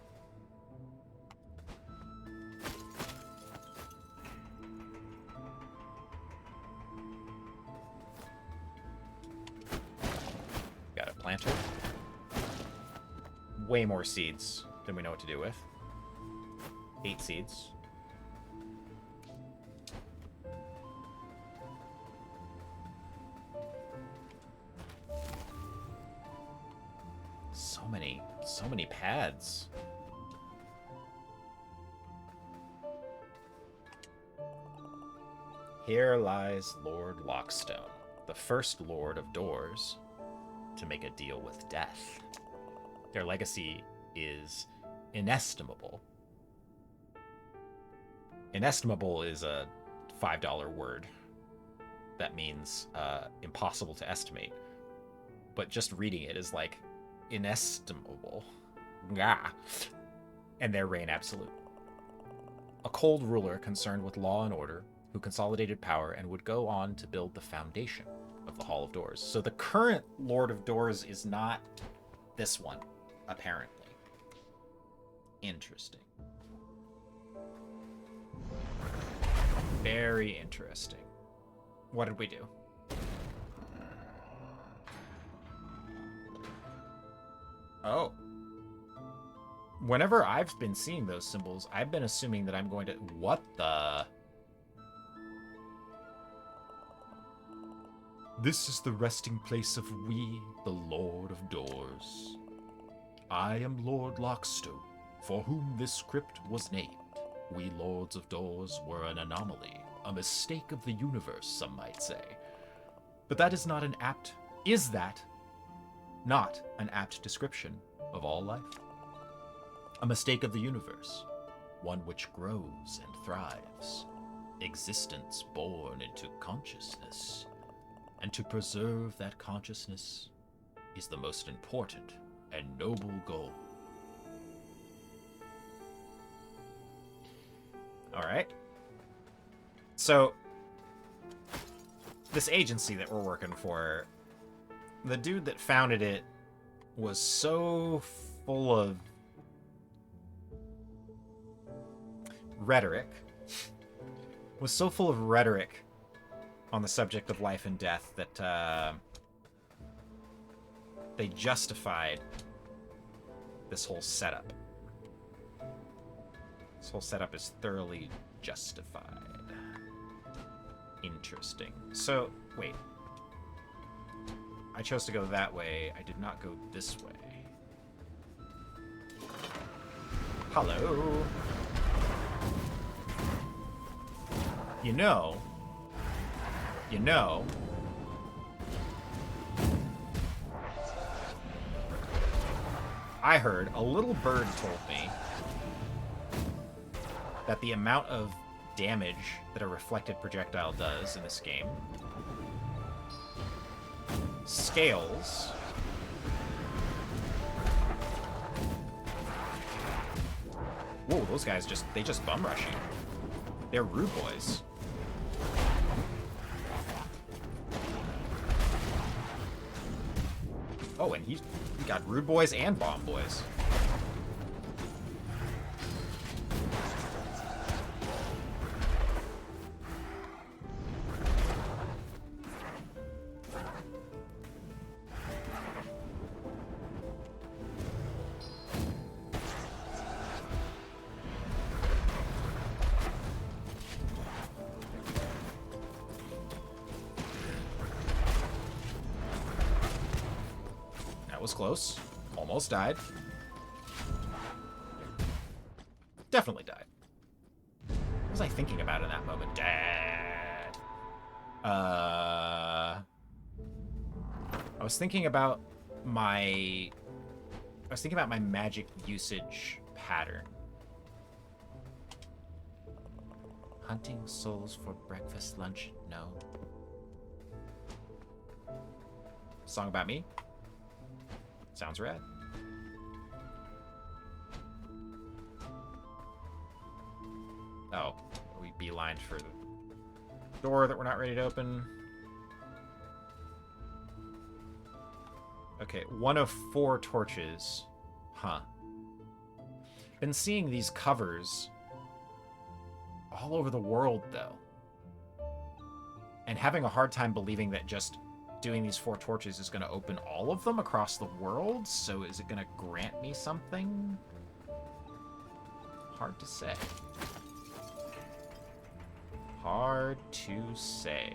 Got a planter. Way more seeds than we know what to do with. 8 seeds. So many pads. Here lies Lord Lockstone, the first Lord of Doors to make a deal with death. Their legacy is inestimable. Inestimable is a $5 word. That means impossible to estimate. But just reading it is like inestimable. Gah. And their reign absolute. A cold ruler concerned with law and order, who consolidated power and would go on to build the foundation of the Hall of Doors. So the current Lord of Doors is not this one, apparently. Interesting. Very interesting. What did we do? Oh. Whenever I've been seeing those symbols, I've been assuming that I'm going to... What the... This is the resting place of we, the Lord of Doors. I am Lord Lockstone, for whom this crypt was named. We Lords of Doors were an anomaly, a mistake of the universe, some might say. But that is not an apt... Is that not an apt description of all life? A mistake of the universe, one which grows and thrives, existence born into consciousness. And to preserve that consciousness is the most important and noble goal. All right. So, this agency that we're working for, the dude that founded it was so full of rhetoric, on the subject of life and death that they justified this whole setup. This whole setup is thoroughly justified. Interesting. So, wait. I chose to go that way. I did not go this way. Hello. You know, I heard, a little bird told me that the amount of damage that a reflected projectile does in this game scales whoa, those guys they just bum rush you. They're rude boys. Oh, and he got rude boys and bomb boys. Was close. Almost died. Definitely died. What was I thinking about in that moment? Dad. I was thinking about my magic usage pattern. Hunting souls for breakfast, lunch? No. Song about me? Sounds rad. Oh, we beelined for the door that we're not ready to open. Okay, 1 of 4 torches. Huh. Been seeing these covers all over the world, though. And having a hard time believing that just doing these 4 torches is going to open all of them across the world, so is it going to grant me something? Hard to say. Hard to say.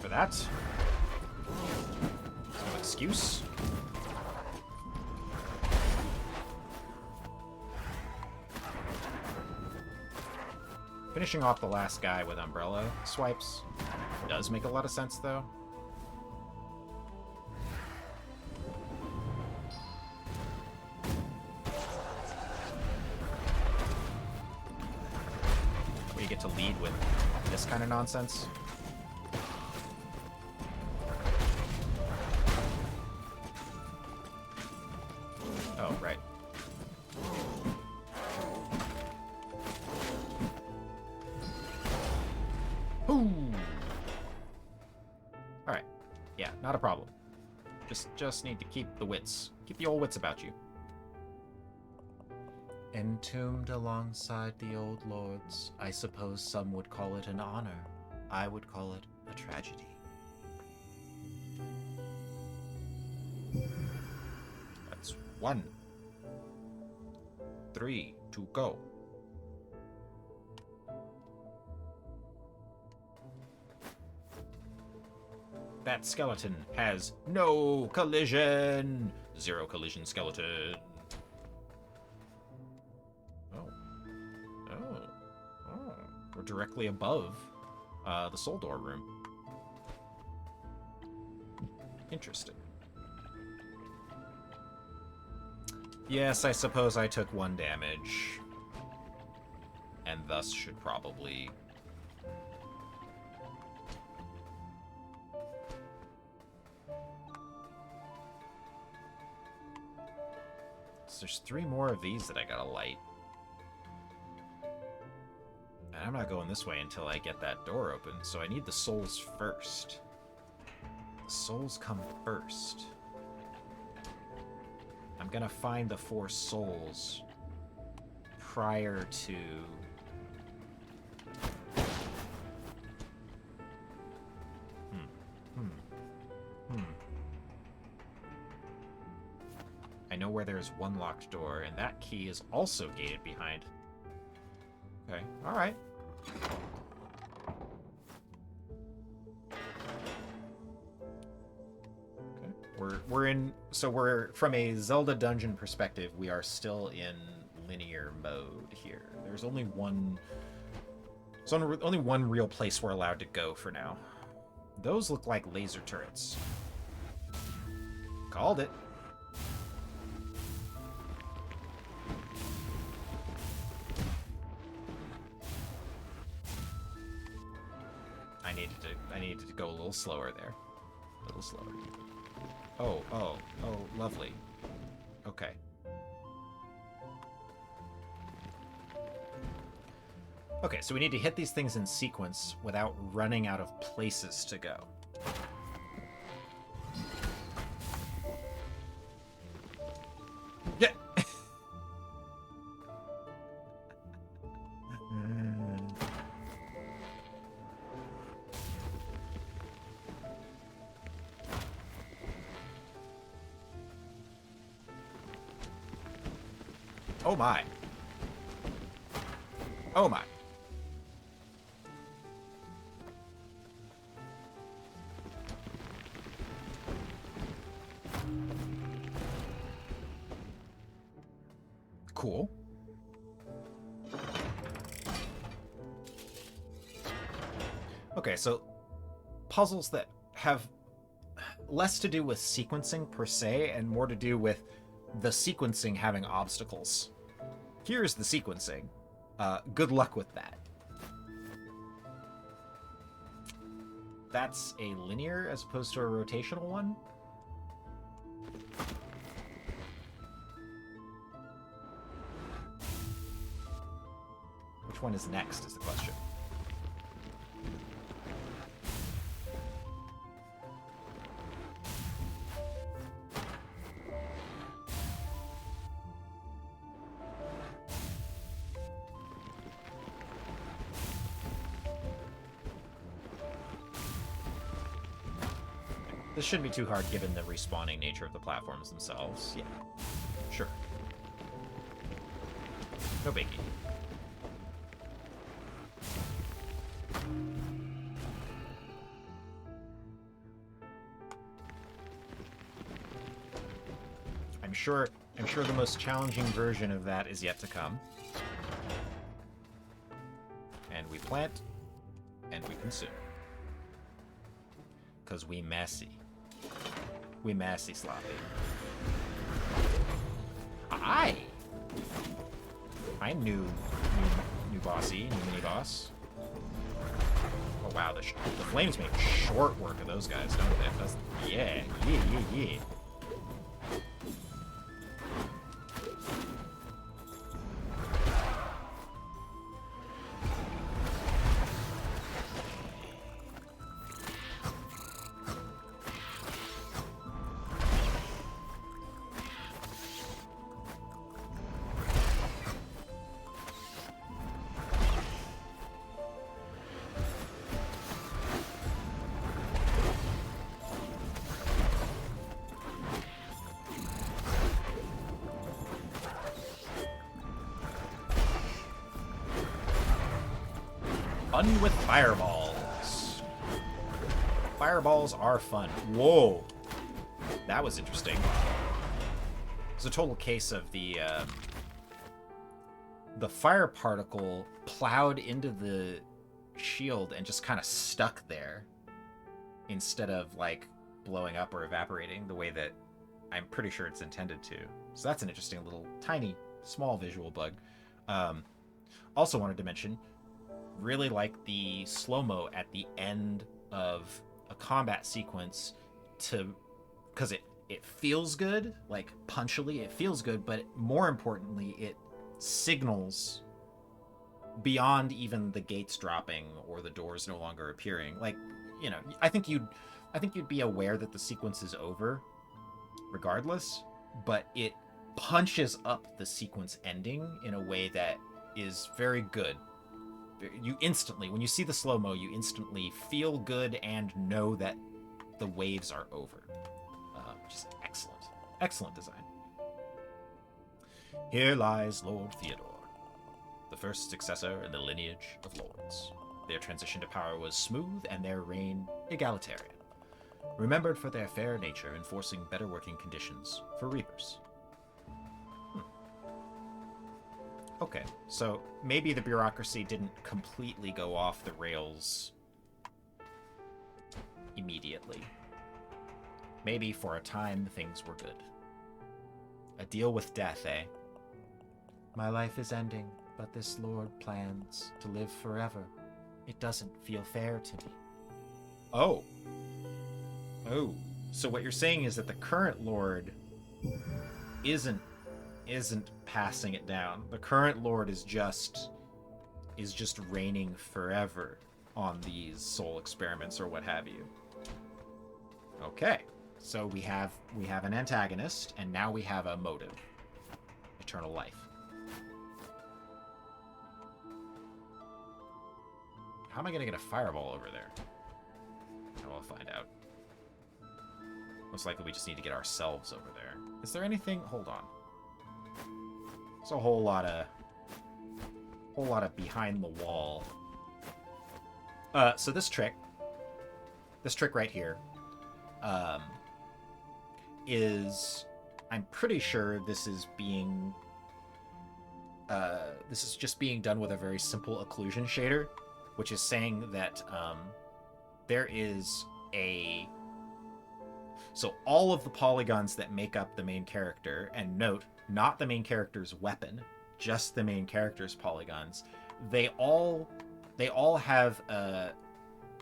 For that. No excuse. Finishing off the last guy with umbrella swipes does make a lot of sense, though. Where you get to lead with this kind of nonsense. Oh, right. Ooh. Alright. Yeah, not a problem. Just need to keep the wits. Keep the old wits about you. Entombed alongside the old lords, I suppose some would call it an honor. I would call it a tragedy. That's 1. 3 to go. That skeleton has no collision. 0 collision skeleton. Oh. We're directly above the soul door room. Interesting. Yes, I suppose I took 1 damage. And thus should probably... So there's 3 more of these that I gotta light. And I'm not going this way until I get that door open, so I need the souls first. The souls come first. I'm gonna find the 4 souls prior to... I know where there's 1 locked door, and that key is also gated behind. Okay, alright. Okay, we're in... So we're... From a Zelda dungeon perspective, we are still in linear mode here. There's only one... There's only one real place we're allowed to go for now. Those look like laser turrets. Called it. I needed to go a little slower there. A little slower. Oh, lovely. Okay. Okay, so we need to hit these things in sequence without running out of places to go. Yeah. Oh my. Oh my. Cool. Okay, so puzzles that have less to do with sequencing per se and more to do with the sequencing having obstacles. Here's the sequencing. Good luck with that. That's a linear as opposed to a rotational one? Which one is next is the question. This shouldn't be too hard given the respawning nature of the platforms themselves. Yeah, sure. No biggie. I'm sure the most challenging version of that is yet to come. And And we plant, and we consume. Because we messy. We messy, Sloppy. Hi! I'm new bossy, new mini-boss. Oh wow, the flames make short work of those guys, don't they? That's, yeah. Fun with fireballs. Fireballs are fun. Whoa. That was interesting. It's a total case of the fire particle plowed into the shield and just kind of stuck there instead of, like, blowing up or evaporating the way that I'm pretty sure it's intended to. So that's an interesting little, tiny, small visual bug. Also wanted to mention, really like the slow-mo at the end of a combat sequence because it feels good, like punchily it feels good, but more importantly it signals beyond even the gates dropping or the doors no longer appearing. Like, you know, I think you'd be aware that the sequence is over regardless, but it punches up the sequence ending in a way that is very good. You instantly, when you see the slow-mo, you instantly feel good and know that the waves are over. Just excellent. Excellent design. Here lies Lord Theodore, the first successor in the lineage of lords. Their transition to power was smooth and their reign egalitarian, remembered for their fair nature enforcing better working conditions for reapers. Okay, so maybe the bureaucracy didn't completely go off the rails immediately. Maybe for a time things were good. A deal with death, eh? My life is ending, but this lord plans to live forever. It doesn't feel fair to me. Oh. Oh. So what you're saying is that the current lord isn't passing it down. The current lord is just reigning forever on these soul experiments or what have you. Okay. So we have an antagonist, and now we have a motive. Eternal life. How am I gonna get a fireball over there? I'll find out. Most likely we just need to get ourselves over there. Is there anything? Hold on. There's a whole lot of behind the wall. So this trick right here, is, I'm pretty sure this is just being done with a very simple occlusion shader, which is saying that there is so all of the polygons that make up the main character, and note, not the main character's weapon, just the main character's polygons, they all have a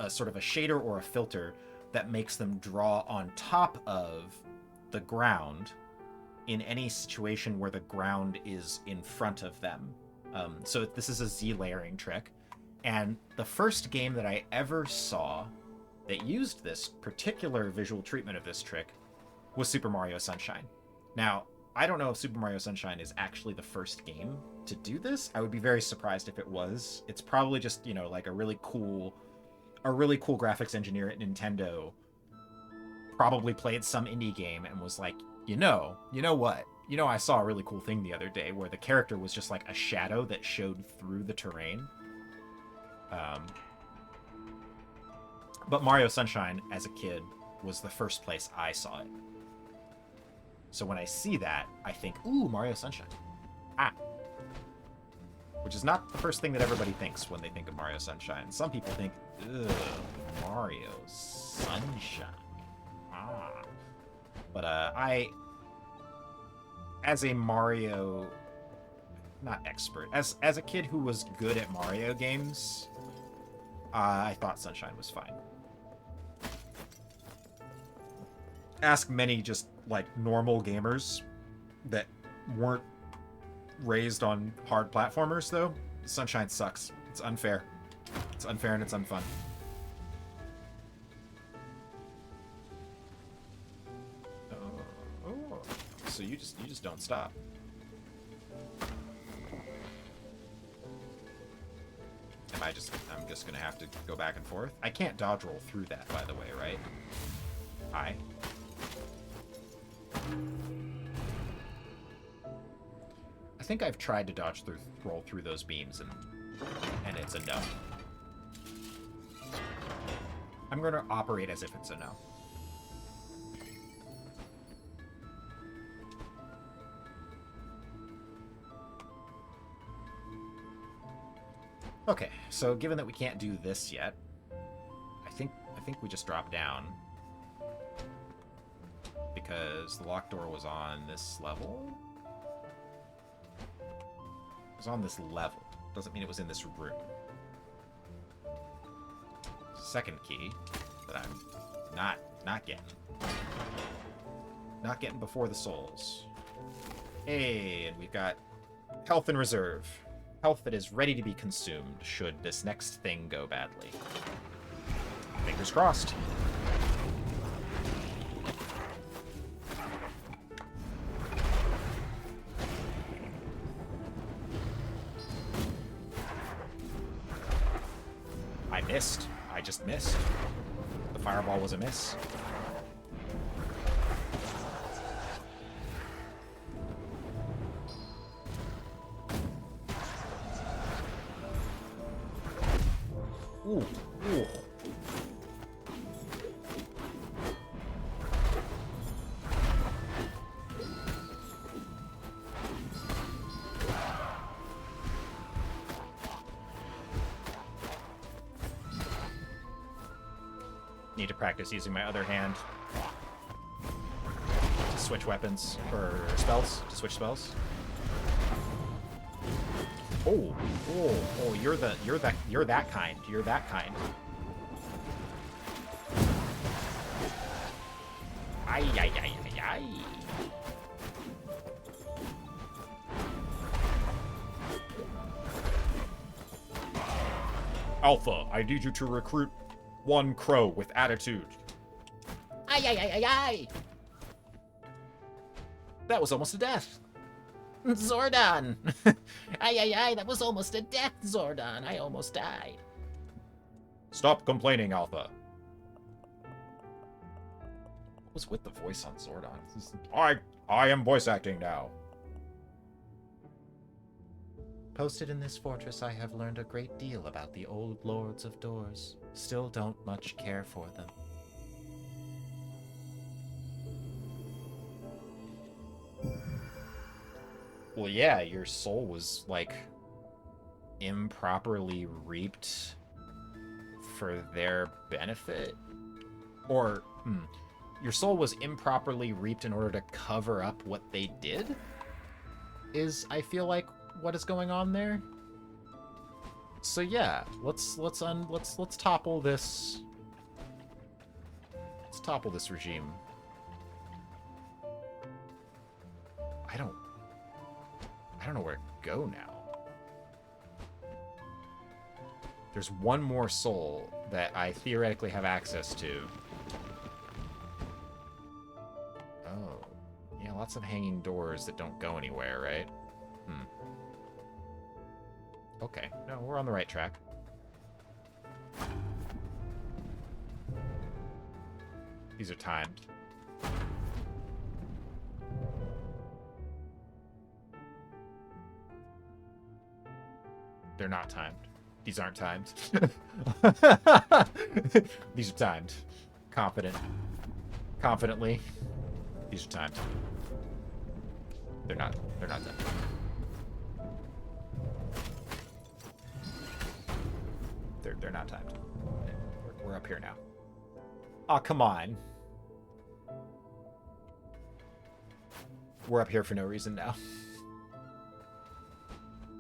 sort of a shader or a filter that makes them draw on top of the ground in any situation where the ground is in front of them. So this is a Z layering trick. And the first game that I ever saw that used this particular visual treatment of this trick was Super Mario Sunshine. Now, I don't know if Super Mario Sunshine is actually the first game to do this. I would be very surprised if it was. It's probably just, you know, like a really cool graphics engineer at Nintendo probably played some indie game and was like, you know what? You know, I saw a really cool thing the other day where the character was just like a shadow that showed through the terrain. But Mario Sunshine, as a kid, was the first place I saw it. So when I see that, I think, ooh, Mario Sunshine. Ah. which is not the first thing that everybody thinks when they think of Mario Sunshine. Some people think, ugh, Mario Sunshine. Ah. But as a Mario, not expert, as a kid who was good at Mario games, I thought Sunshine was fine. Ask many just, like, normal gamers that weren't raised on hard platformers, though. Sunshine sucks. It's unfair. It's unfair and it's unfun. Oh, so you just don't stop. I'm just gonna have to go back and forth. I can't dodge roll through that, by the way, right? Hi. I think I've tried to roll through those beams, and it's a no. I'm gonna operate as if it's a no. Okay, so given that we can't do this yet, I think we just drop down. Because the locked door was on this level? It was on this level. Doesn't mean it was in this room. Second key that I'm not getting. Not getting before the souls. Hey, and we've got health in reserve. Health that is ready to be consumed should this next thing go badly. Fingers crossed. I missed. I just missed. The fireball was a miss. Ooh, ooh. Need to practice using my other hand to switch weapons or spells, to switch spells. Oh, you're that kind. You're that kind. Ay. Alpha, I need you to recruit one crow with attitude. Ay. That was almost a death. Zordon! Ay, that was almost a death, Zordon. I almost died. Stop complaining, Alpha. What was with the voice on Zordon? I am voice acting now. Posted in this fortress, I have learned a great deal about the old lords of doors. Still don't much care for them. Well, yeah, your soul was, like, improperly reaped for their benefit? Or, your soul was improperly reaped in order to cover up what they did? Is, I feel like, what is going on there? So yeah, let's topple this. Let's topple this regime. I don't know where to go now. There's one more soul that I theoretically have access to. Oh. Yeah, lots of hanging doors that don't go anywhere, right? Okay. No, we're on the right track. These are timed. They're not timed. These aren't timed. These are timed. Confidently. These are timed. They're not timed. They're not timed. We're up here now. Oh, come on. We're up here for no reason now.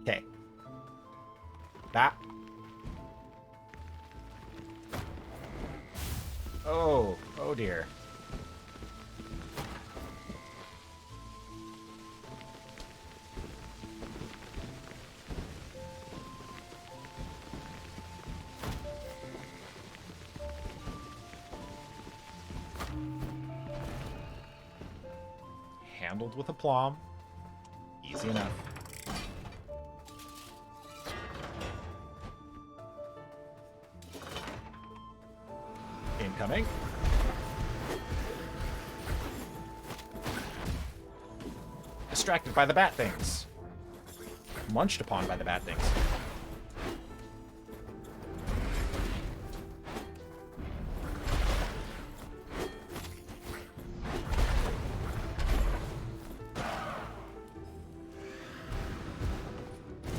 Okay. That. Oh, oh dear. Handled with aplomb. Easy enough. Incoming. Distracted by the bat things. Munched upon by the bat things.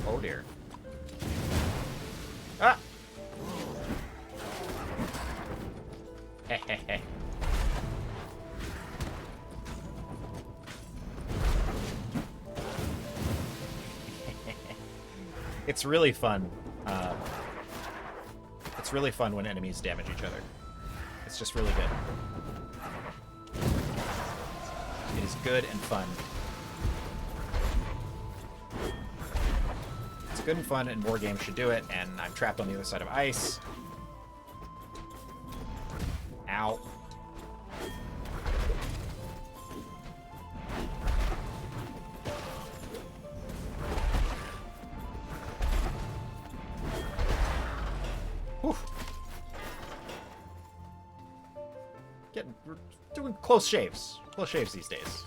Oh dear. Ah! Hehehe. It's really fun. It's really fun when enemies damage each other. It's just really good. It is good and fun. It's good and fun, and more games should do it, and I'm trapped on the other side of ice. Ow. Whew. We're doing close shaves. Close shaves these days.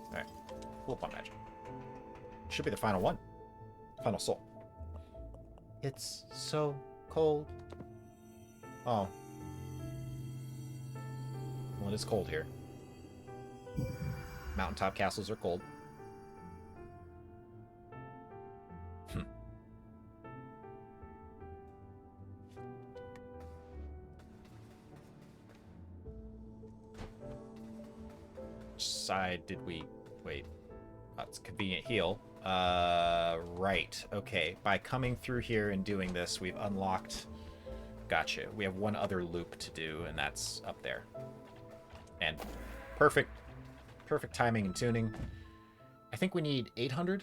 Alright. Cool upon magic. Should be the final one. Final soul. It's so cold. Oh. Well, it is cold here. Mountaintop castles are cold. Which side did we... Wait. Oh, it's convenient heal. Right. Okay. By coming through here and doing this, we've unlocked... Gotcha. We have one other loop to do, and that's up there. And perfect timing and tuning. I think we need 800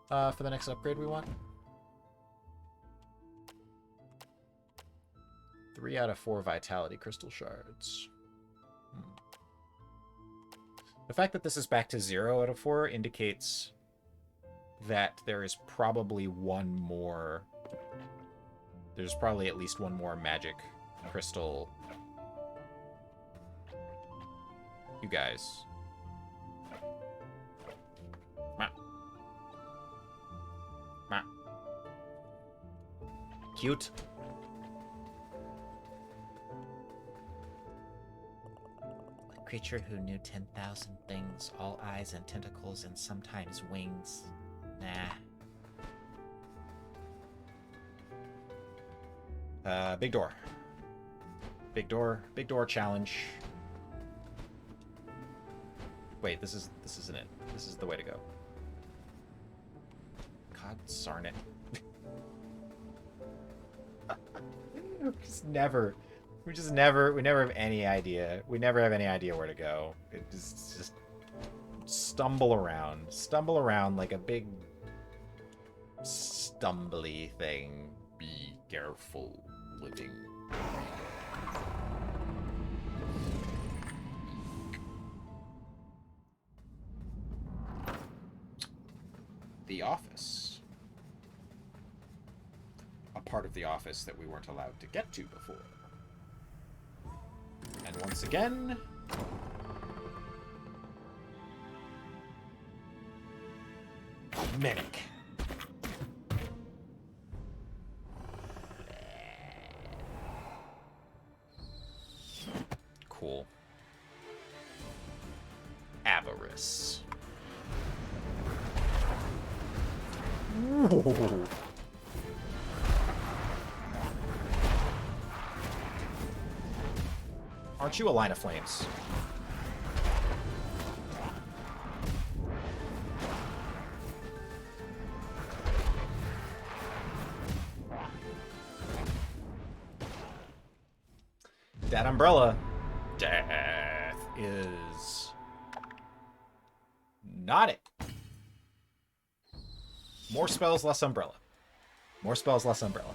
for the next upgrade we want. 3 out of 4 vitality crystal shards. The fact that this is back to 0 out of 4 indicates that there is probably one more... There's probably at least one more magic crystal. You guys. Cute. A creature who knew 10,000 things, all eyes and tentacles and sometimes wings. Nah. Big door. Big door challenge. Wait, this isn't it. This is the way to go. God darn it. We never have any idea. We never have any idea where to go. It just stumble around like a big stumbly thing. Be careful living. The office. A part of the office that we weren't allowed to get to before. And once again... Mimic. Cool. Ooh. Aren't you a line of flames? That umbrella. Death is not it. More spells, less umbrella. More spells, less umbrella.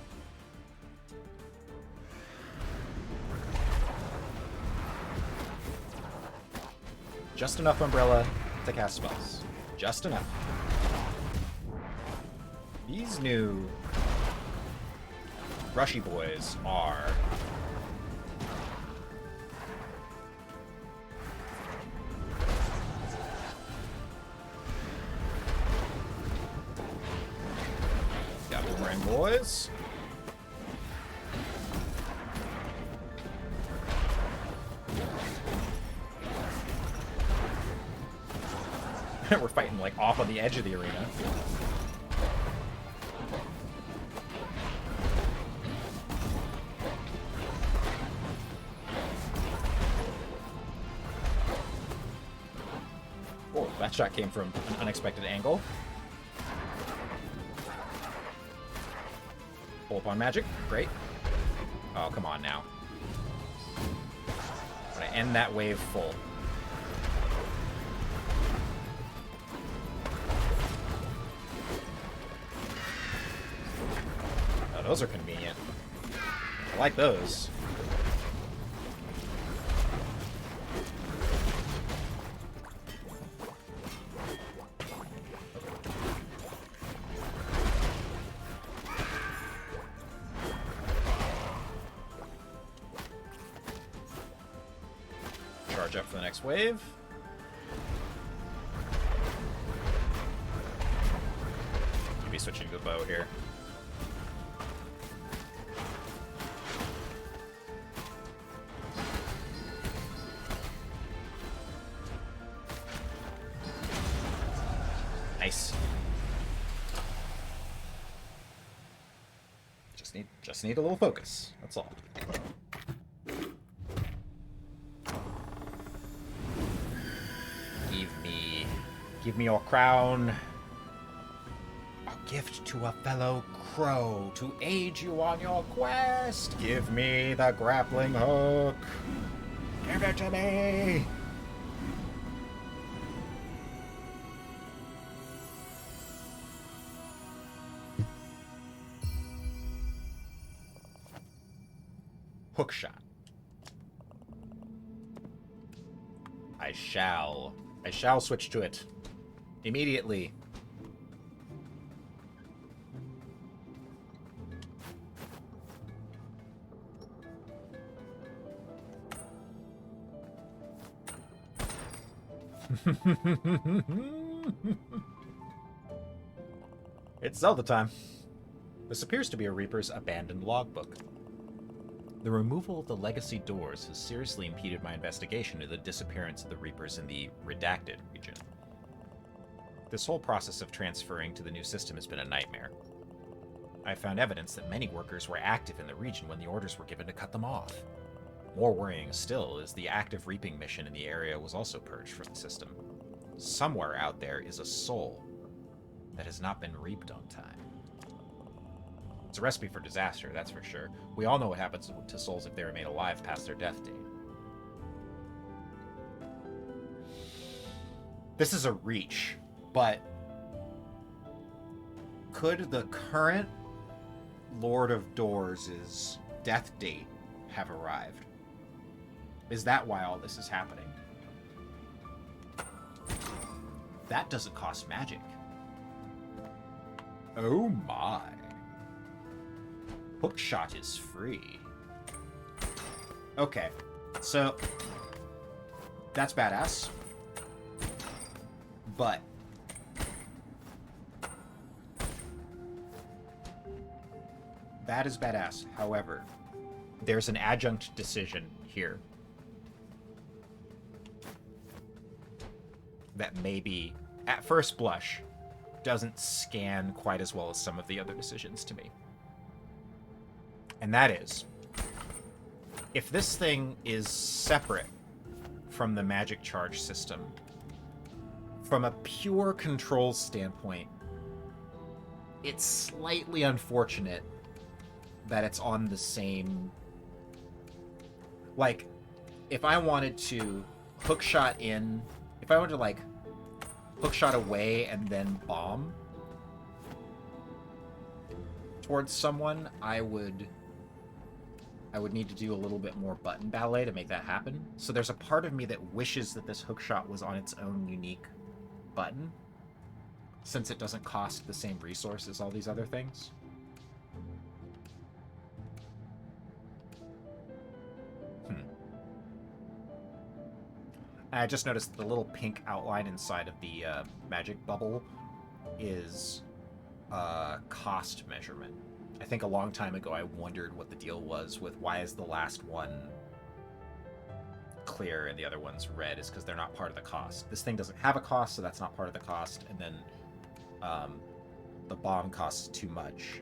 Just enough umbrella to cast spells. Just enough. These new Rushy boys are got boomerang boys. We're fighting like off on the edge of the arena. Oh, that shot came from an unexpected angle. Pull up on magic, great. Oh, come on now. I'm gonna end that wave full. Those are convenient. I like those. Charge up for the next wave. You'll be switching to the bow here. Nice. Just need a little focus. That's all. Give me your crown. A gift to a fellow crow to aid you on your quest. Give me the grappling hook. Give it to me. Hookshot. I shall switch to it immediately. It's Zelda time. This appears to be a Reaper's abandoned logbook. The removal of the legacy doors has seriously impeded my investigation into the disappearance of the Reapers in the Redacted region. This whole process of transferring to the new system has been a nightmare. I found evidence that many workers were active in the region when the orders were given to cut them off. More worrying still is the active reaping mission in the area was also purged from the system. Somewhere out there is a soul that has not been reaped on time. It's a recipe for disaster, that's for sure. We all know what happens to souls if they remain alive past their death date. This is a reach, but could the current Lord of Doors' death date have arrived? Is that why all this is happening? That doesn't cost magic. Oh my. Hookshot is free. Okay, so that's badass. But that is badass. However, there's an adjunct decision here that maybe, at first blush, doesn't scan quite as well as some of the other decisions to me. And that is, if this thing is separate from the magic charge system, from a pure control standpoint, it's slightly unfortunate that it's on the same... Like, if I wanted to hookshot in... If I wanted to, like, hookshot away and then bomb towards someone, I would need to do a little bit more button ballet to make that happen. So there's a part of me that wishes that this hookshot was on its own unique button, since it doesn't cost the same resource as all these other things. I just noticed the little pink outline inside of the magic bubble is cost measurement. I think a long time ago I wondered what the deal was with why is the last one clear and the other one's red. Is because they're not part of the cost. This thing doesn't have a cost, so that's not part of the cost. And then the bomb costs too much,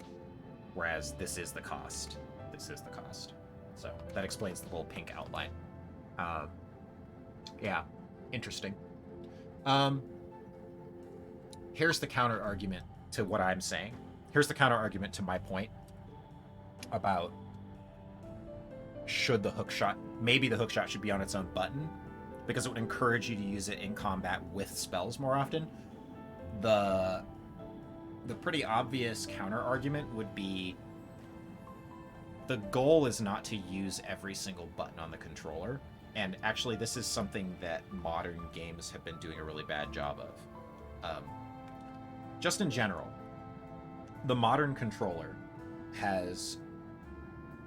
whereas this is the cost. This is the cost. So that explains the little pink outline. Yeah, interesting. Here's the counter argument to what I'm saying. Here's the counter argument to my point about should the hookshot, maybe the hookshot should be on its own button, because it would encourage you to use it in combat with spells more often. The pretty obvious counter argument would be the goal is not to use every single button on the controller. And actually, this is something that modern games have been doing a really bad job of. Just in general, the modern controller has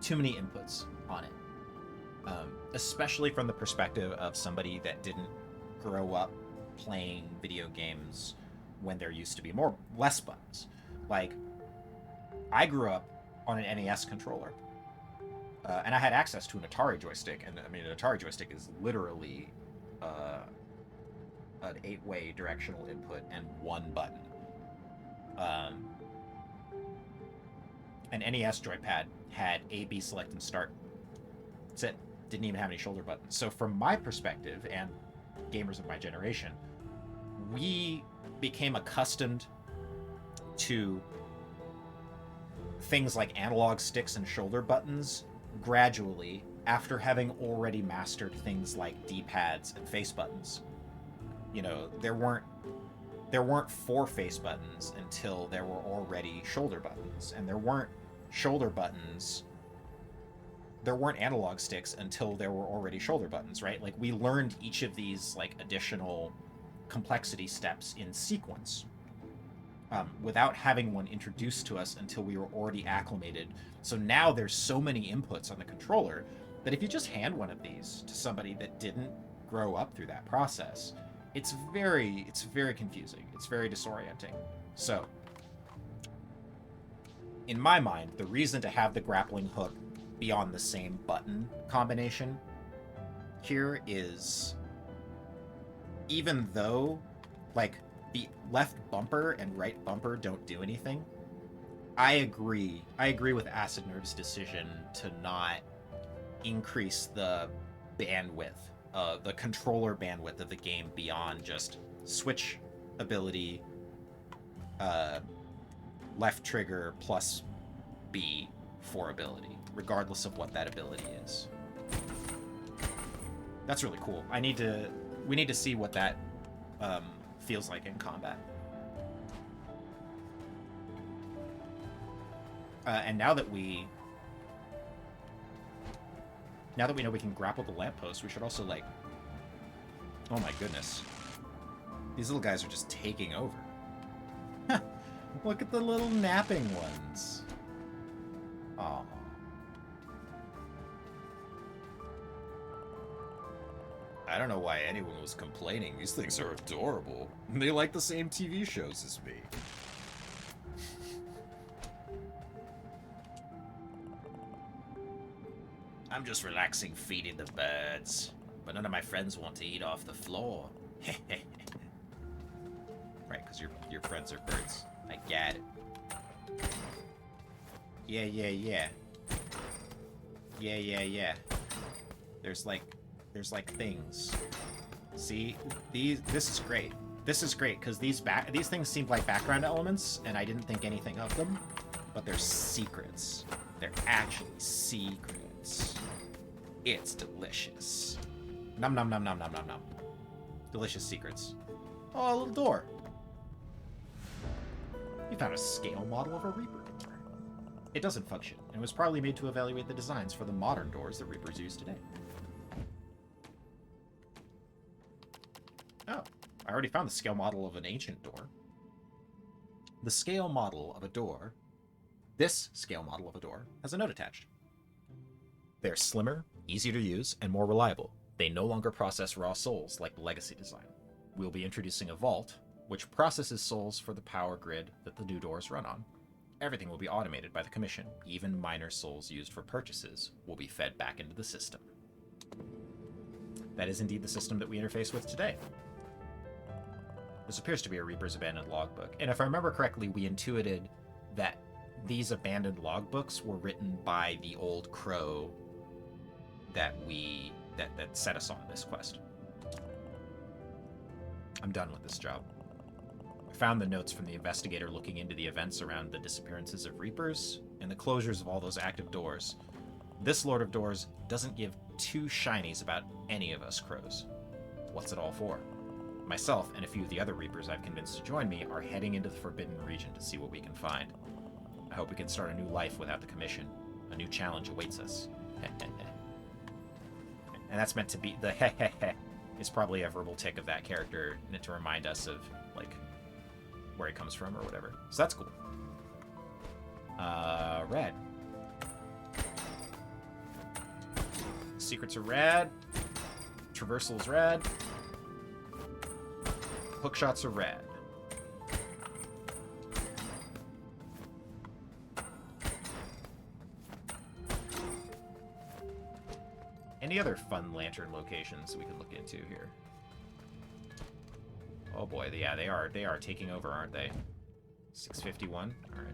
too many inputs on it. Especially from the perspective of somebody that didn't grow up playing video games when there used to be less buttons. Like, I grew up on an NES controller. And I had access to an Atari joystick, and I mean, an Atari joystick is literally an 8-way directional input and one button. An NES joypad had A, B, select, and start. That's it. Didn't even have any shoulder buttons. So from my perspective, and gamers of my generation, we became accustomed to things like analog sticks and shoulder buttons gradually after having already mastered things like D-pads and face buttons. You know, there weren't 4 face buttons until there were already shoulder buttons, and there weren't analog sticks until there were already shoulder buttons, right? Like, we learned each of these like additional complexity steps in sequence without having one introduced to us until we were already acclimated. So now there's so many inputs on the controller that if you just hand one of these to somebody that didn't grow up through that process, it's very confusing. It's very disorienting. So, in my mind, the reason to have the grappling hook be on the same button combination here is, even though, like, the left bumper and right bumper don't do anything, I agree with Acid Nerve's decision to not increase the bandwidth, the controller bandwidth of the game beyond just switch ability, left trigger plus B for ability, regardless of what that ability is. That's really cool. We need to see what that feels like in combat. And now that we know we can grapple the lamppost, we should also, like... Oh my goodness. These little guys are just taking over. Look at the little napping ones. Aw. I don't know why anyone was complaining. These things are adorable. They like the same TV shows as me. I'm just relaxing feeding the birds, but none of my friends want to eat off the floor. Right, because your friends are birds. I get it. Yeah, yeah, yeah. Yeah, yeah, yeah. There's like things. See, this is great. This is great because these things seem like background elements, and I didn't think anything of them, but they're secrets. They're actually secrets. It's delicious. Nom nom nom nom nom nom nom. Delicious secrets. Oh, a little door. You found a scale model of a Reaper door. It doesn't function, and was probably made to evaluate the designs for the modern doors that Reapers use today. Oh, I already found the scale model of an ancient door. The scale model of a door, this scale model of a door, has a note attached. They're slimmer, easier to use, and more reliable. They no longer process raw souls like the legacy design. We'll be introducing a vault, which processes souls for the power grid that the new doors run on. Everything will be automated by the Commission. Even minor souls used for purchases will be fed back into the system. That is indeed the system that we interface with today. This appears to be a Reaper's abandoned logbook, and if I remember correctly, we intuited that these abandoned logbooks were written by the old crow that set us on this quest. I'm done with this job. I found the notes from the investigator looking into the events around the disappearances of Reapers and the closures of all those active doors. This Lord of Doors doesn't give two shinies about any of us crows. What's it all for? Myself and a few of the other Reapers I've convinced to join me are heading into the Forbidden Region to see what we can find. I hope we can start a new life without the Commission. A new challenge awaits us. And that's meant to be the heh is probably a verbal tick of that character to remind us of like where he comes from or whatever. So that's cool. Red. Secrets are red. Traversal is red. Hookshots are red. Any other fun lantern locations we can look into here? Oh boy, yeah, they are taking over, aren't they? 651. All right.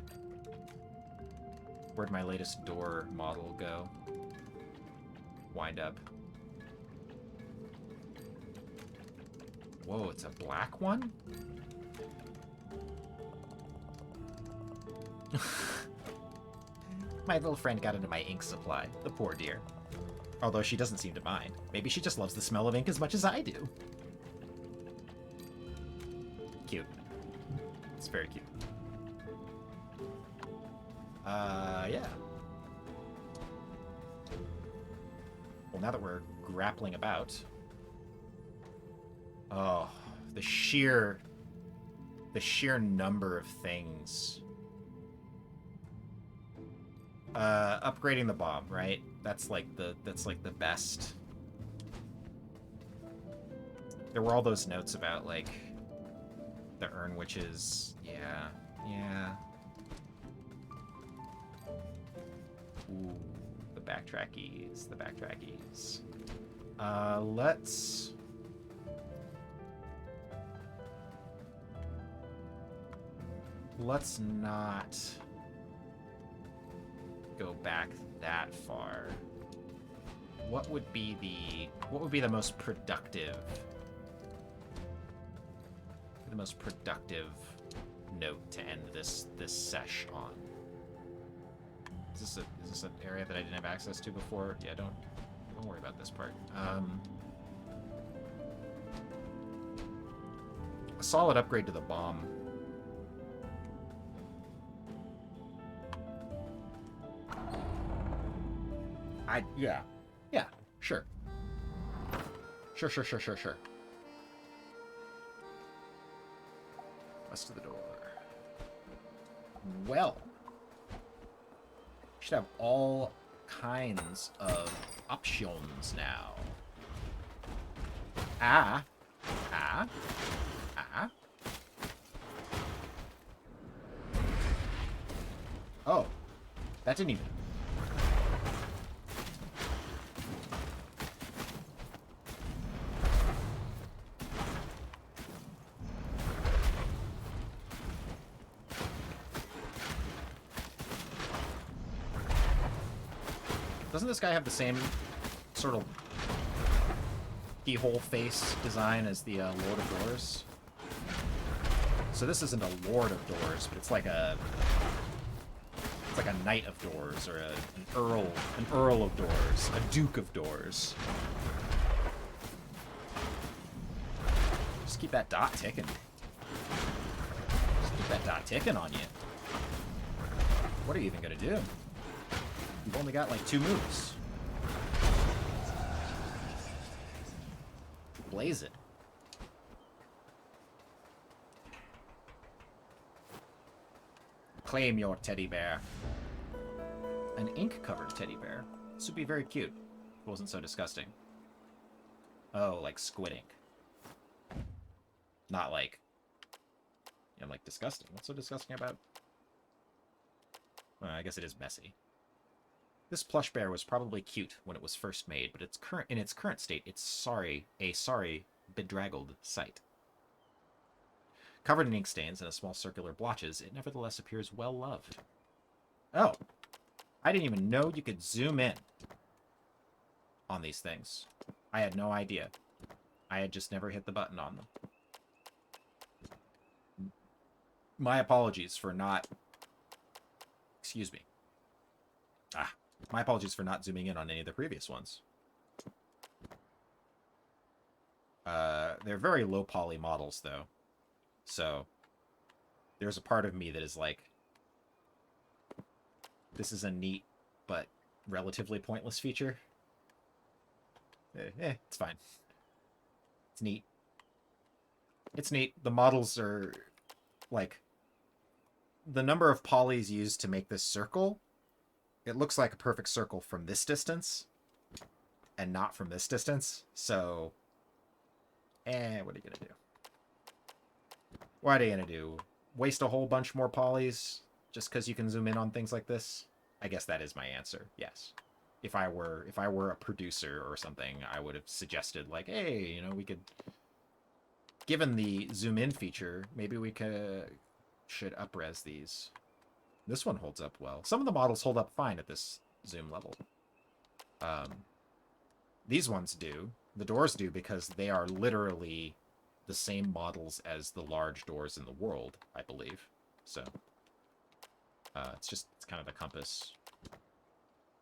Where'd my latest door model go? Wind up. Whoa, it's a black one? My little friend got into my ink supply. The poor dear. Although she doesn't seem to mind. Maybe she just loves the smell of ink as much as I do. Cute. It's very cute. Yeah. Well, now that we're grappling about... Oh, the sheer number of things. Upgrading the bomb, right? That's like the best. There were all those notes about like the urn witches. Yeah. Ooh, the backtrackies. Let's not go back that far. What would be the most productive note to end this sesh on? Is this an area that I didn't have access to before? Yeah, don't worry about this part. A solid upgrade to the bomb. Yeah, sure. Sure. West of the door. Well, should have all kinds of options now. Oh, that didn't even... Doesn't this guy have the same sort of keyhole face design as the Lord of Doors? So this isn't a Lord of Doors, but it's like a Knight of Doors, or an Earl of Doors, a Duke of Doors. Just keep that dot ticking. Just keep that dot ticking on you. What are you even gonna do? You've only got like 2 moves. Blaze it. Claim your teddy bear. An ink-covered teddy bear. This would be very cute if it wasn't so disgusting. Oh, like squid ink. Not like... I'm like, disgusting. What's so disgusting about... Well, I guess it is messy. This plush bear was probably cute when it was first made, but in its current state, it's a sorry, bedraggled sight. Covered in ink stains and a small circular blotches, it nevertheless appears well-loved. Oh. I didn't even know you could zoom in on these things. I had no idea. I had just never hit the button on them. My apologies for not... Excuse me. My apologies for not zooming in on any of the previous ones. They're very low poly models, though. So, there's a part of me that is like, this is a neat, but relatively pointless feature. It's fine. It's neat. It's neat. The models are, like, the number of polys used to make this circle, it looks like a perfect circle from this distance, and not from this distance, so, what are you gonna do? What are you gonna do? Waste a whole bunch more polys just because you can zoom in on things like this? I guess that is my answer. Yes. If I were a producer or something, I would have suggested like, hey, you know, we could, given the zoom in feature, maybe we should up-res these. This one holds up well. Some of the models hold up fine at this zoom level. These ones do. The doors do because they are literally the same models as the large doors in the world, I believe. So, it's kind of the compass.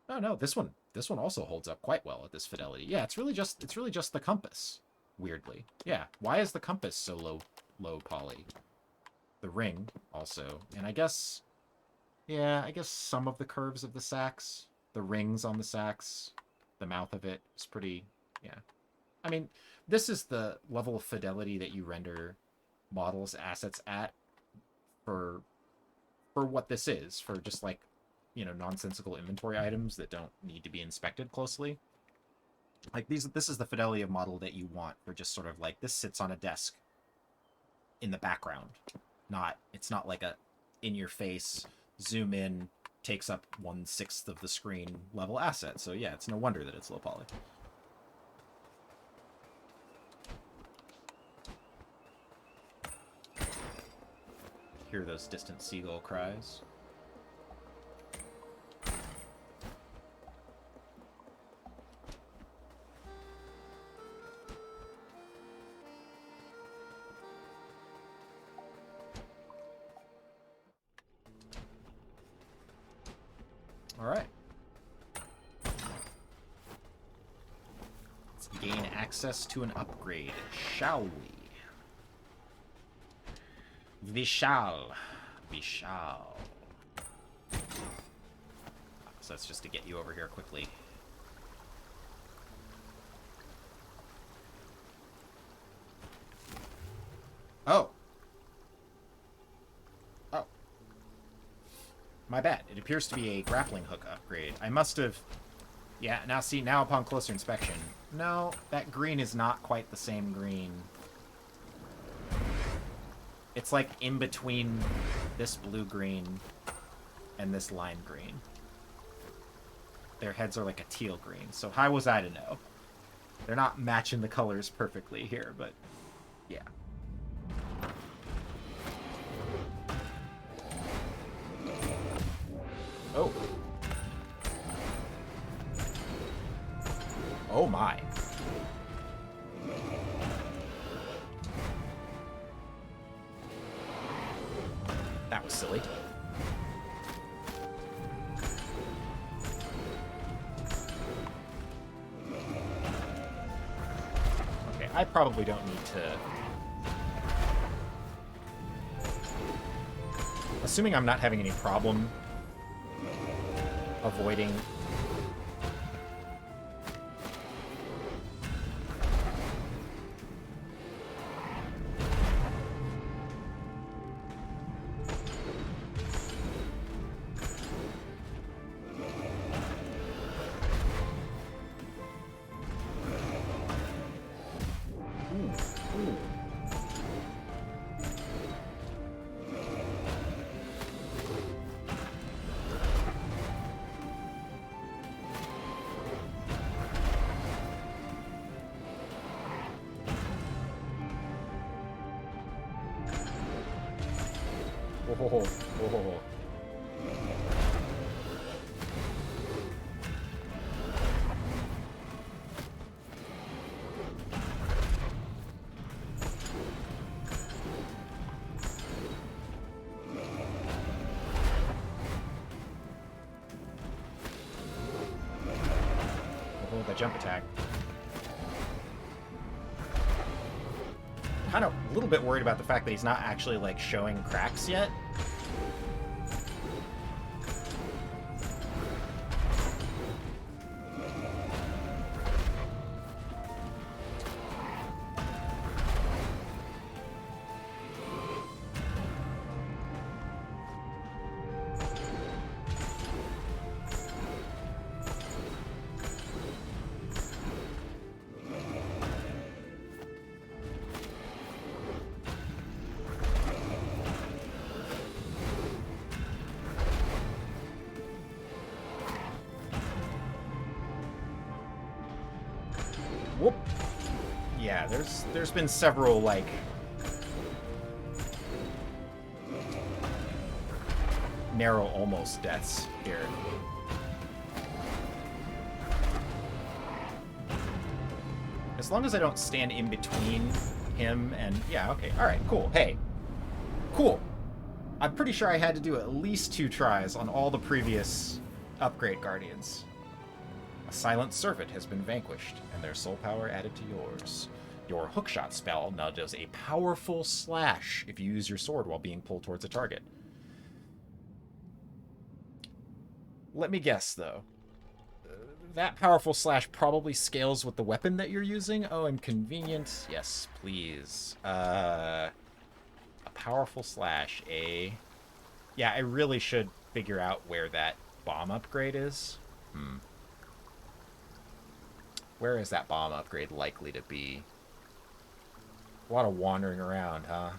Oh no, this one also holds up quite well at this fidelity. Yeah, it's really just the compass. Weirdly, yeah. Why is the compass so low poly? The ring also, and I guess some of the curves of the sacks, the rings on the sacks, the mouth of it is pretty. Yeah, I mean, this is the level of fidelity that you render models assets at for what this is, for just like, you know, nonsensical inventory items that don't need to be inspected closely. Like this is the fidelity of model that you want for just sort of like, this sits on a desk in the background. It's not like a in your face, zoom in, takes up 1/6 of the screen level asset. So yeah, it's no wonder that it's low poly. Hear those distant seagull cries. All right. Let's gain access to an upgrade, shall we? We shall. So that's just to get you over here quickly. Oh. My bad. It appears to be a grappling hook upgrade. I must have... Yeah, now upon closer inspection. No, that green is not quite the same green. It's like in between this blue-green and this lime green. Their heads are like a teal green, so how was I to know? They're not matching the colors perfectly here, but yeah. Oh. That was silly. Okay, I probably don't need to... Assuming I'm not having any problem avoiding... Whoa, whoa. Oh, that jump attack. Kind of a little bit worried about the fact that he's not actually, like, showing cracks yet. Whoop. Yeah, there's been several, like... narrow almost deaths here. As long as I don't stand in between him and... Yeah, okay, alright, cool. Hey. Cool. I'm pretty sure I had to do at least 2 tries on all the previous upgrade Guardians. A silent servant has been vanquished, and their soul power added to yours. Your hookshot spell now does a powerful slash if you use your sword while being pulled towards a target. Let me guess, though. That powerful slash probably scales with the weapon that you're using? Oh, inconvenient. Yes, please. A powerful slash, eh? Yeah, I really should figure out where that bomb upgrade is. Where is that bomb upgrade likely to be? A lot of wandering around, huh?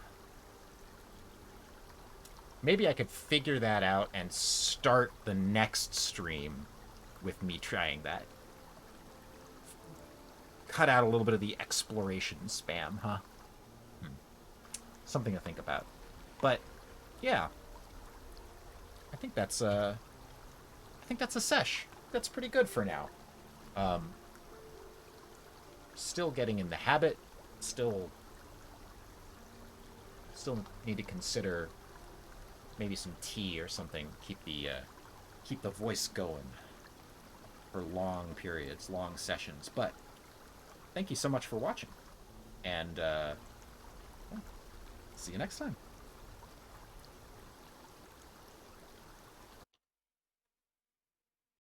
Maybe I could figure that out and start the next stream with me trying that. Cut out a little bit of the exploration spam, huh? Something to think about. But, yeah. I think that's a sesh. That's pretty good for now. Still getting in the habit. Still need to consider maybe some tea or something. Keep the voice going for long periods, long sessions. But thank you so much for watching, and see you next time.